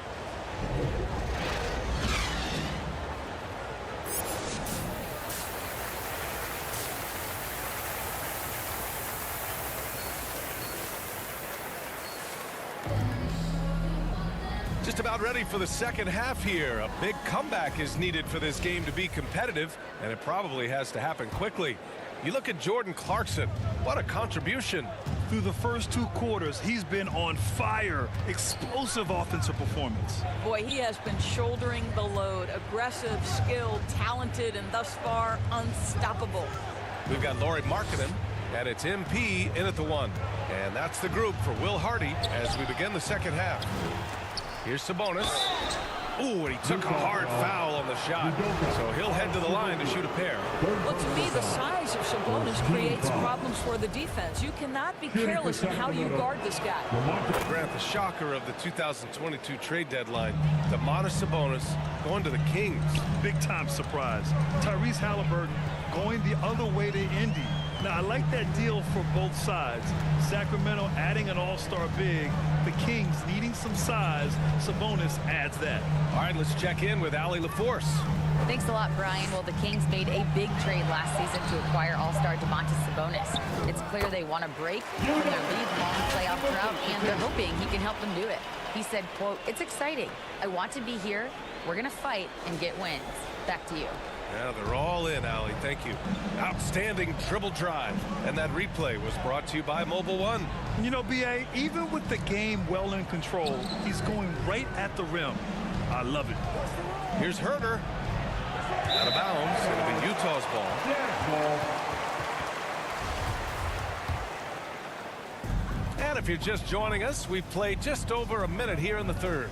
E: Just about ready for the second half here. A big comeback is needed for this game to be competitive, and it probably has to happen quickly. You look at Jordan Clarkson, what a contribution.
J: Through the first 2 quarters, he's been on fire. Explosive offensive performance.
U: Boy, he has been shouldering the load. Aggressive, skilled, talented, and thus far, unstoppable.
E: We've got Lauri Markkanen, and it's MP in at the 1. And that's the group for Will Hardy as we begin the second half. Here's Sabonis. Ooh, and he took a hard foul on the shot. So he'll head to the line to shoot a pair.
U: Well, to me, the size of Sabonis creates problems for the defense. You cannot be careless in how you guard this guy.
E: Grant, the shocker of the 2022 trade deadline, Domantas Sabonis going to the Kings.
J: Big-time surprise. Tyrese Halliburton going the other way to Indy. Now, I like that deal for both sides. Sacramento adding an all-star big. The Kings needing some size. Sabonis adds that.
E: All right, let's check in with Allie LaForce.
M: Thanks a lot, Brian. Well, the Kings made a big trade last season to acquire all-star Domantas Sabonis. It's clear they want to break from their league-long playoff drought, and they're hoping he can help them do it. He said, quote, "It's exciting. I want to be here. We're going to fight and get wins." Back to you.
E: Yeah, they're all in, Allie. Thank you. Outstanding dribble drive. And that replay was brought to you by Mobile One.
J: You know, B.A., even with the game well in control, he's going right at the rim. I love it.
E: Here's Herter. Out of bounds. It'll be Utah's ball. And if you're just joining us, we've played just over a minute here in the third.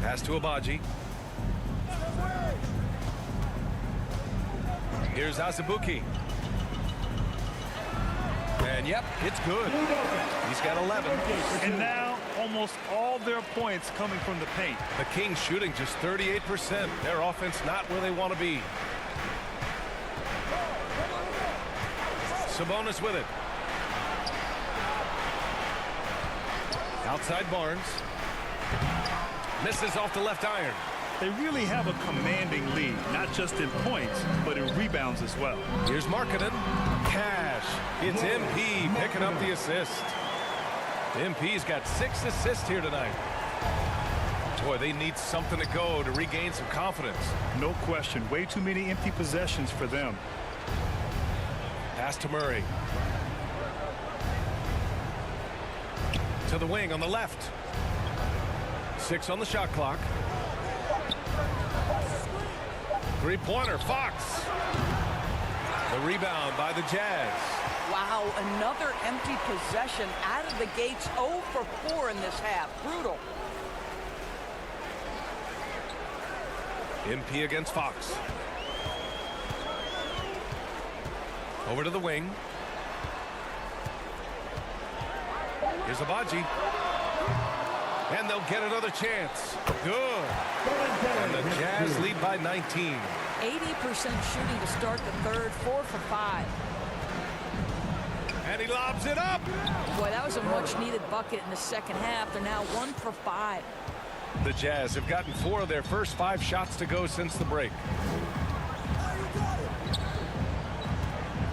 E: Pass to Abaji. Here's Azubuike. And yep, it's good. He's got 11.
J: And now almost all their points coming from the paint.
E: The Kings shooting just 38%. Their offense not where they want to be. Sabonis with it. Outside Barnes. Misses off the left iron.
J: They really have a commanding lead, not just in points, but in rebounds as well.
E: Here's Markkanen. Cash. It's MP picking up the assist. MP's got 6 assists here tonight. Boy, they need something to go to regain some confidence.
J: No question. Way too many empty possessions for them.
E: Pass to Murray. To the wing on the left. 6 on the shot clock. Three-pointer, Fox. The rebound by the Jazz.
U: Wow, another empty possession out of the gates. 0 for 4 in this half. Brutal.
E: MP against Fox. Over to the wing. Here's Abaji. And they'll get another chance. Good. And the Jazz lead by 19.
U: 80% shooting to start the third, 4 for 5.
E: And he lobs it up.
U: Boy, that was a much-needed bucket in the second half. They're now 1 for 5.
E: The Jazz have gotten 4 of their first 5 shots to go since the break.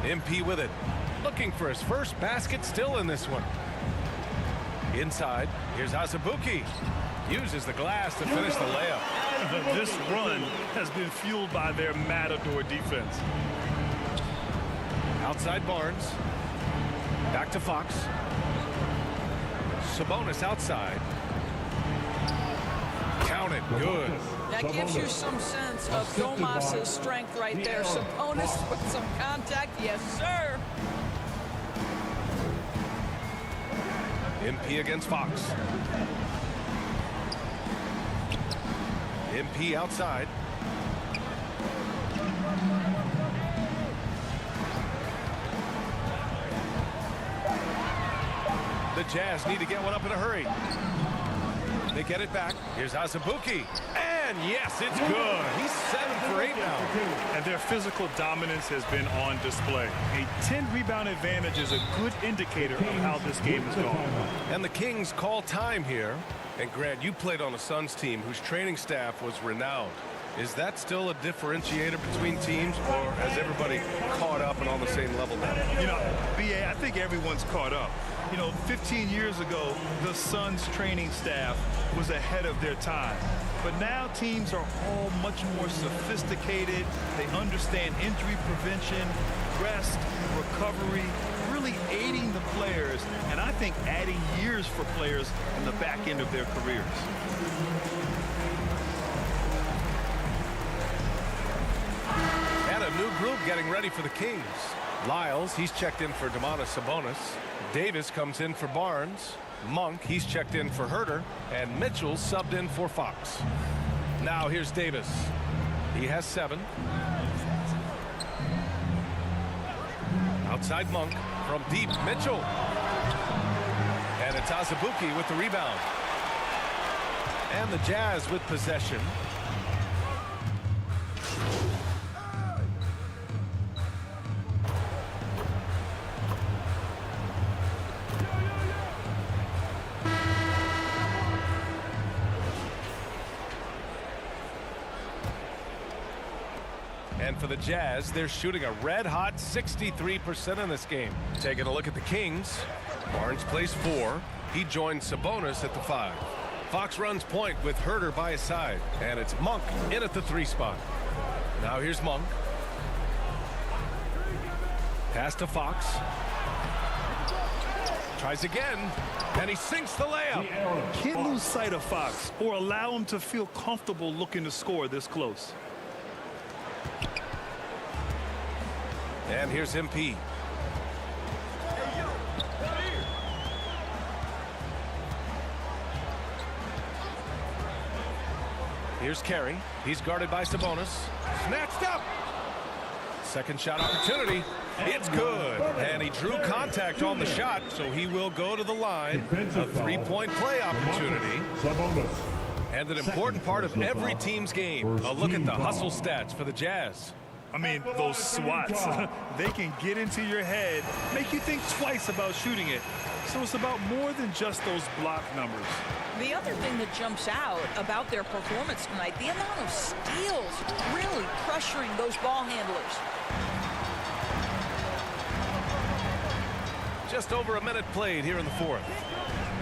E: MP with it. Looking for his first basket still in this one. Inside, here's Azubuike. Uses the glass to finish the layup.
J: This run has been fueled by their matador defense.
E: Outside Barnes. Back to Fox. Sabonis outside. Count it. Good.
U: That gives you some sense of Domas's strength right there. Sabonis with some contact. Yes, sir.
E: MP against Fox. MP outside. The Jazz need to get one up in a hurry. They get it back. Here's Azubuike. And yes, it's good. He's 7 for 8 now.
J: And their physical dominance has been on display. A 10-rebound advantage is a good indicator of how this game is going.
E: And the Kings call time here. And Grant, you played on a Suns team whose training staff was renowned. Is that still a differentiator between teams, or has everybody caught up and on the same level now?
J: You know, BA, I think everyone's caught up. You know, 15 years ago, the Suns training staff was ahead of their time. But now teams are all much more sophisticated. They understand injury prevention, rest, recovery, really aiding the players, and I think adding years for players in the back end of their careers.
E: And a new group getting ready for the Kings. Lyles, he's checked in for Domantas Sabonis. Davis comes in for Barnes. Monk, he's checked in for Herter. And Mitchell subbed in for Fox. Now here's Davis. He has 7. Outside Monk. From deep, Mitchell. And it's Azubuike with the rebound. And the Jazz with possession. And for the Jazz, they're shooting a red-hot 63% in this game. Taking a look at the Kings. Barnes plays 4. He joins Sabonis at the 5. Fox runs point with Herter by his side. And it's Monk in at the 3 spot. Now here's Monk. Pass to Fox. Tries again. And he sinks the layup.
J: Can't lose sight of Fox or allow him to feel comfortable looking to score this close.
E: And here's MP. Here's Carey. He's guarded by Sabonis. Snatched up. Second shot opportunity. It's good. And he drew contact on the shot, so he will go to the line. A 3-point play opportunity. And an important part of every team's game. A look at the hustle stats for the Jazz.
J: I mean, those swats, they can get into your head, make you think twice about shooting it. So it's about more than just those block numbers.
U: The other thing that jumps out about their performance tonight, the amount of steals, really pressuring those ball handlers.
E: Just over a minute played here in the 4th.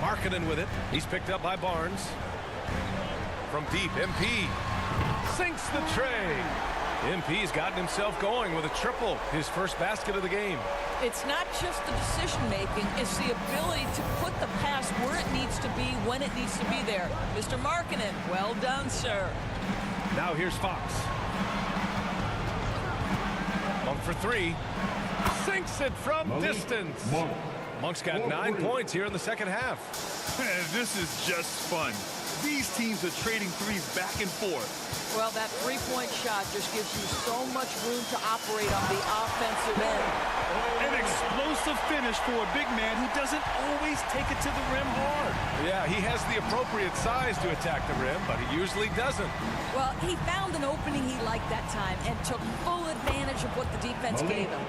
E: Markkanen with it. He's picked up by Barnes. From deep, MP sinks the tray. MP's gotten himself going with a triple, his first basket of the game.
U: It's not just the decision-making, it's the ability to put the pass where it needs to be, when it needs to be there. Mr. Markkanen, well done, sir.
E: Now here's Fox. Monk for 3. Sinks it from distance. Monk's got 9 points here in the second half.
J: Man, this is just fun. These teams are trading threes back and forth.
U: Well, that three-point shot just gives you so much room to operate on the offensive end.
J: An explosive finish for a big man who doesn't always take it to the rim hard.
E: Yeah, he has the appropriate size to attack the rim, but he usually doesn't.
U: Well, he found an opening he liked that time and took full advantage of what the defense gave him.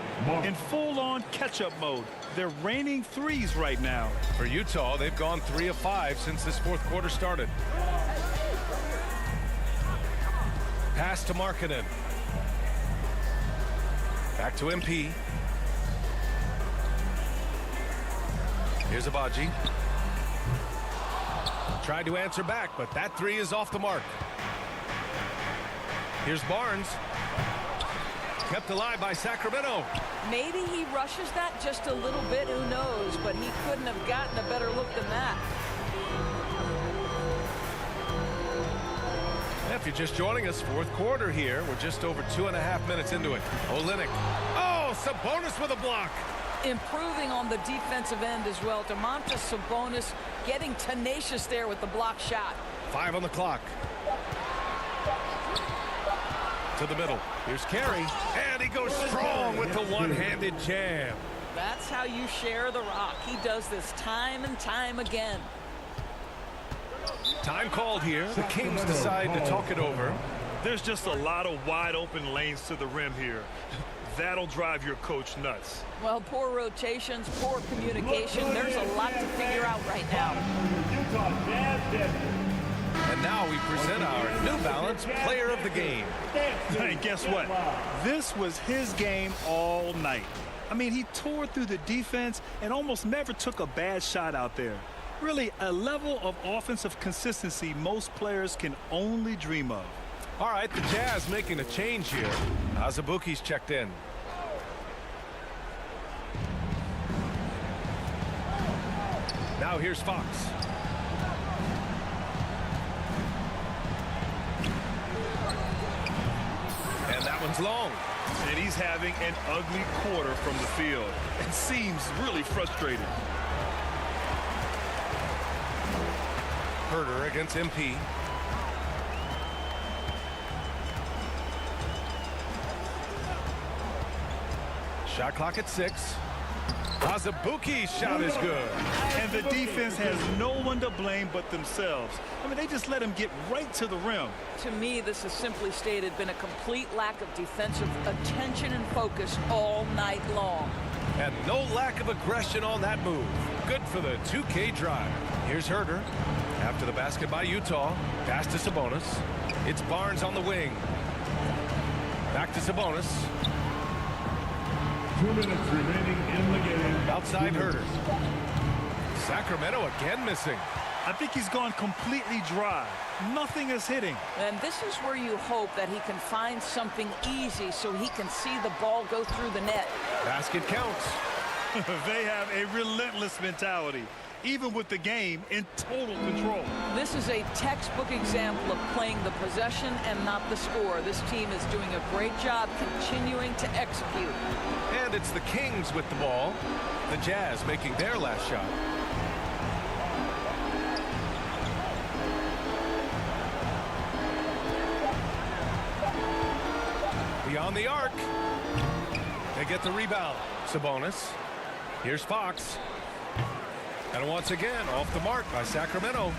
J: In full-on catch-up mode, they're raining threes right now.
E: For Utah, they've gone 3 of 5 since this fourth quarter started. Pass to Markkanen. Back to MP. Here's Abaji. Tried to answer back, but that three is off the mark. Here's Barnes. Kept alive by Sacramento.
U: Maybe he rushes that just a little bit, who knows, but he couldn't have gotten a better look than that.
E: If you're just joining us, fourth quarter here. We're just over 2.5 minutes into it. Olynyk. Oh, Sabonis with a block.
U: Improving on the defensive end as well. Domantas Sabonis getting tenacious there with the block shot.
E: 5 on the clock. To the middle. Here's Carey. And he goes strong with the one-handed jam.
U: That's how you share the rock. He does this time and time again.
E: Time called here. The Kings decide to talk it over.
J: There's just a lot of wide open lanes to the rim here. That'll drive your coach nuts.
U: Well, poor rotations, poor communication. There's a lot to figure out right now.
E: And now we present our New Balance Player of the Game.
J: Hey, guess what? This was his game all night. I mean, he tore through the defense and almost never took a bad shot out there. Really, a level of offensive consistency most players can only dream of.
E: All right, the Jazz making a change here. Azubuike's checked in. Now here's Fox. And that one's long.
J: And he's having an ugly quarter from the field and seems really frustrated.
E: Herter against MP. Shot clock at 6. Azubuike's shot is good.
J: And the defense has no one to blame but themselves. I mean, they just let him get right to the rim.
U: To me, this has simply stated been a complete lack of defensive attention and focus all night long.
E: And no lack of aggression on that move. Good for the 2K drive. Here's Herter. After the basket by Utah. Pass to Sabonis. It's Barnes on the wing. Back to Sabonis.
Q: 2 minutes remaining in the game.
E: Outside Herter. Sacramento again missing.
J: I think he's gone completely dry. Nothing is hitting.
U: And this is where you hope that he can find something easy so he can see the ball go through the net.
E: Basket counts.
J: They have a relentless mentality, even with the game in total control.
U: This is a textbook example of playing the possession and not the score. This team is doing a great job continuing to execute.
E: And it's the Kings with the ball. The Jazz making their last shot. Beyond the arc. They get the rebound. Sabonis. Here's Fox. And once again, off the mark by Sacramento.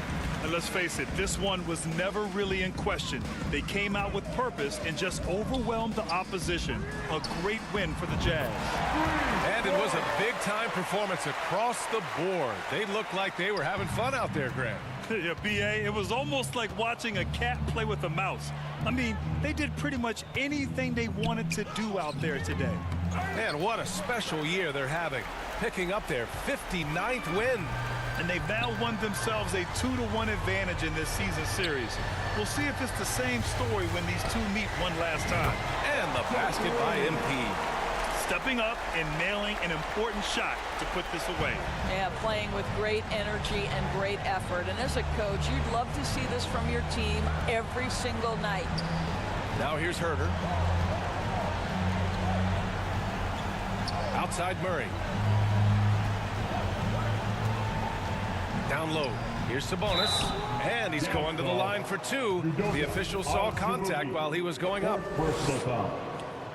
J: And let's face it, this one was never really in question. They came out with purpose and just overwhelmed the opposition. A great win for the Jazz.
E: And it was a big-time performance across the board. They looked like they were having fun out there, Grant.
J: Yeah, B.A., it was almost like watching a cat play with a mouse. I mean, they did pretty much anything they wanted to do out there today.
E: And what a special year they're having, picking up their 59th win.
J: And they've now won themselves a 2-1 advantage in this season series. We'll see if it's the same story when these two meet one last time.
E: And the basket by MP.
J: Stepping up and nailing an important shot to put this away.
U: Yeah, playing with great energy and great effort. And as a coach, you'd love to see this from your team every single night.
E: Now here's Herter. Outside Murray. Down low. Here's Sabonis, and he's going to the line for two. The official saw contact while he was going up.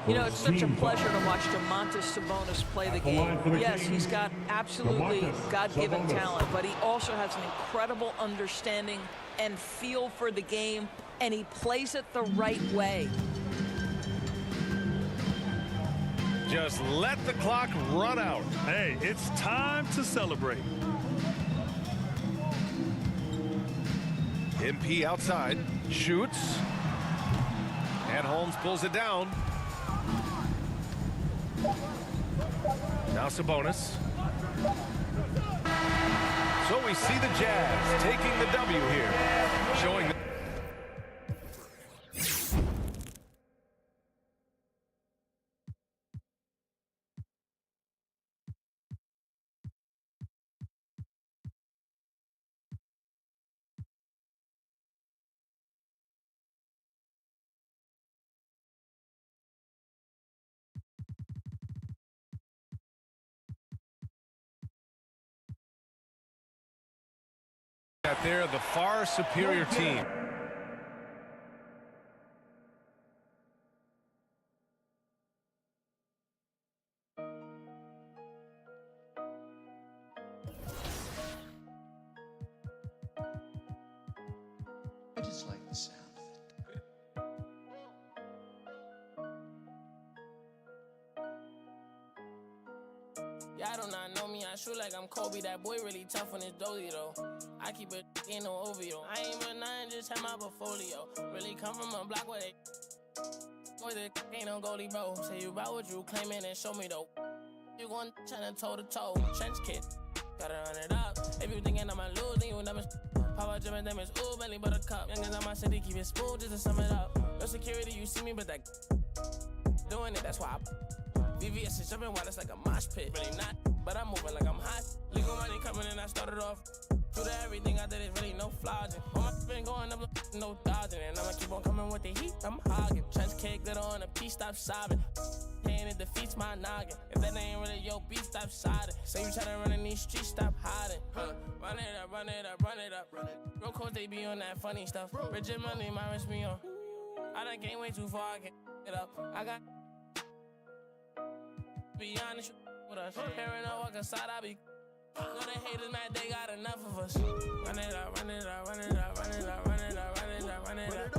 U: You know, it's such a pleasure to watch Domantas Sabonis play the game. Yes, he's got absolutely God-given talent, but he also has an incredible understanding and feel for the game, and he plays it the right way.
E: Just let the clock run out.
J: Hey, it's time to celebrate.
E: MP outside, shoots, and Holmes pulls it down. Now Sabonis. So we see the Jazz taking the W here, showing the that they're the far superior team.
B: I just like the sound of it.
C: Y'all do not know me, I shoot like I'm Kobe. That boy really tough on his dozy though. I keep it in no OVO. I ain't a nine, just have my portfolio. Really come from a block where they with it ain't no goalie, bro. Say you about what you claiming and show me though. You gon' tryna toe to toe. Trench kid, gotta run it up. If you thinking I'ma lose, then you never. Power driven damage, ooh, belly buttercup. Youngins on my city, keep it smooth just to sum it up. No security, you see me, but that doing it, that's why VVS is jumping wild, it's like a mosh pit. Really not, but I'm moving like I'm hot. Legal money coming in, I started off. True to everything I did is really no flaws. All my been going up, no dodging. And I'ma keep on coming with the heat, I'm hogging. Trench cake, glitter on a piece, stop sobbing. Pain, it defeats my noggin. If that ain't really your beat, stop siding. Say you try to run in these streets, stop hiding. Run it up, run it up, run it up. Real coach, they be on that funny stuff. Rigid money, my wrist me on. I done came way too far, I can't get up. I got be honest with us. Hearing no walk aside, I be. Know the haters mad, they got enough of us. Run it up, run it up, run it up, run it up, run it up, run it up, run it up.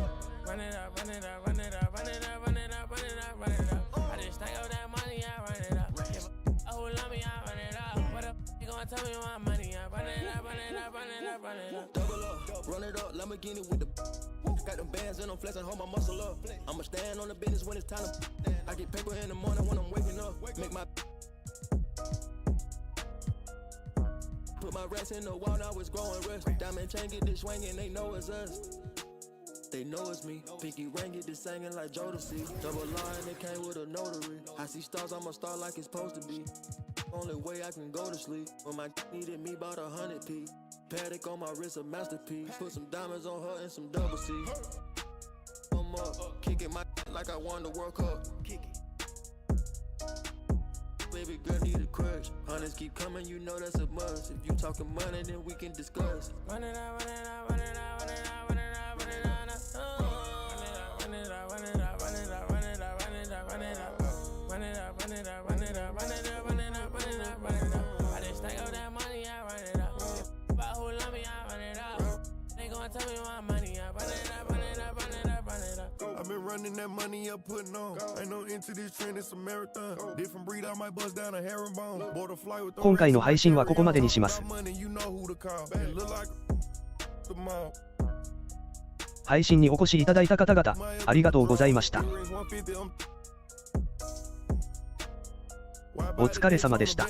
C: Run it up, run it up, run it up, run it up, run it up, run it up, run it up. I just stack up that money, I run it up. If a who love me, I run it up. What up? You gonna tell me my money? I run it up, run it up, run it up, run it up.
A: Double up, run it up, Lamborghini with the. Got them bands and I'm flexing, hold my muscle up. I'ma stand on the business when it's time to. I get paper in the morning when I'm waking up. Make my. Put my rats in the wall, now it's growing rust. Diamond chain get this swinging, they know it's us. They know it's me. Pinky ring get this singing like Jodeci. Double line, it came with a notary. I see stars, I'm a star like it's supposed to be. Only way I can go to sleep. When my needed me, bought 100p. Paddock on my wrist, a masterpiece. Put some diamonds on her and some double C. I'm up, kicking my like I won the World Cup. Kick it. Baby girl need a crush. Hunters keep coming, you know that's a must. If you talking money, then we can discuss.
C: Run it up, run it up, run it up, run it up, run it up, run it up. Run it up, run it up, run it up, run it up, run it up, run it up, run it up. Run it up, run it up, run it up, run it up, run it up, run it up. I just stack up that money, I run it up. About who love me, I run it up. They gon' tell me my money, I run it up, run it up, run it up, run it up.
V: I've been running that money up, putting on. Ain't no into this trend, it's a marathon. Different breed, I might bust down a herringbone. Bought a flight with the
D: 今回の配信はここまでにします。 配信にお越しいただいた方々、ありがとうございました。お疲れ様でした。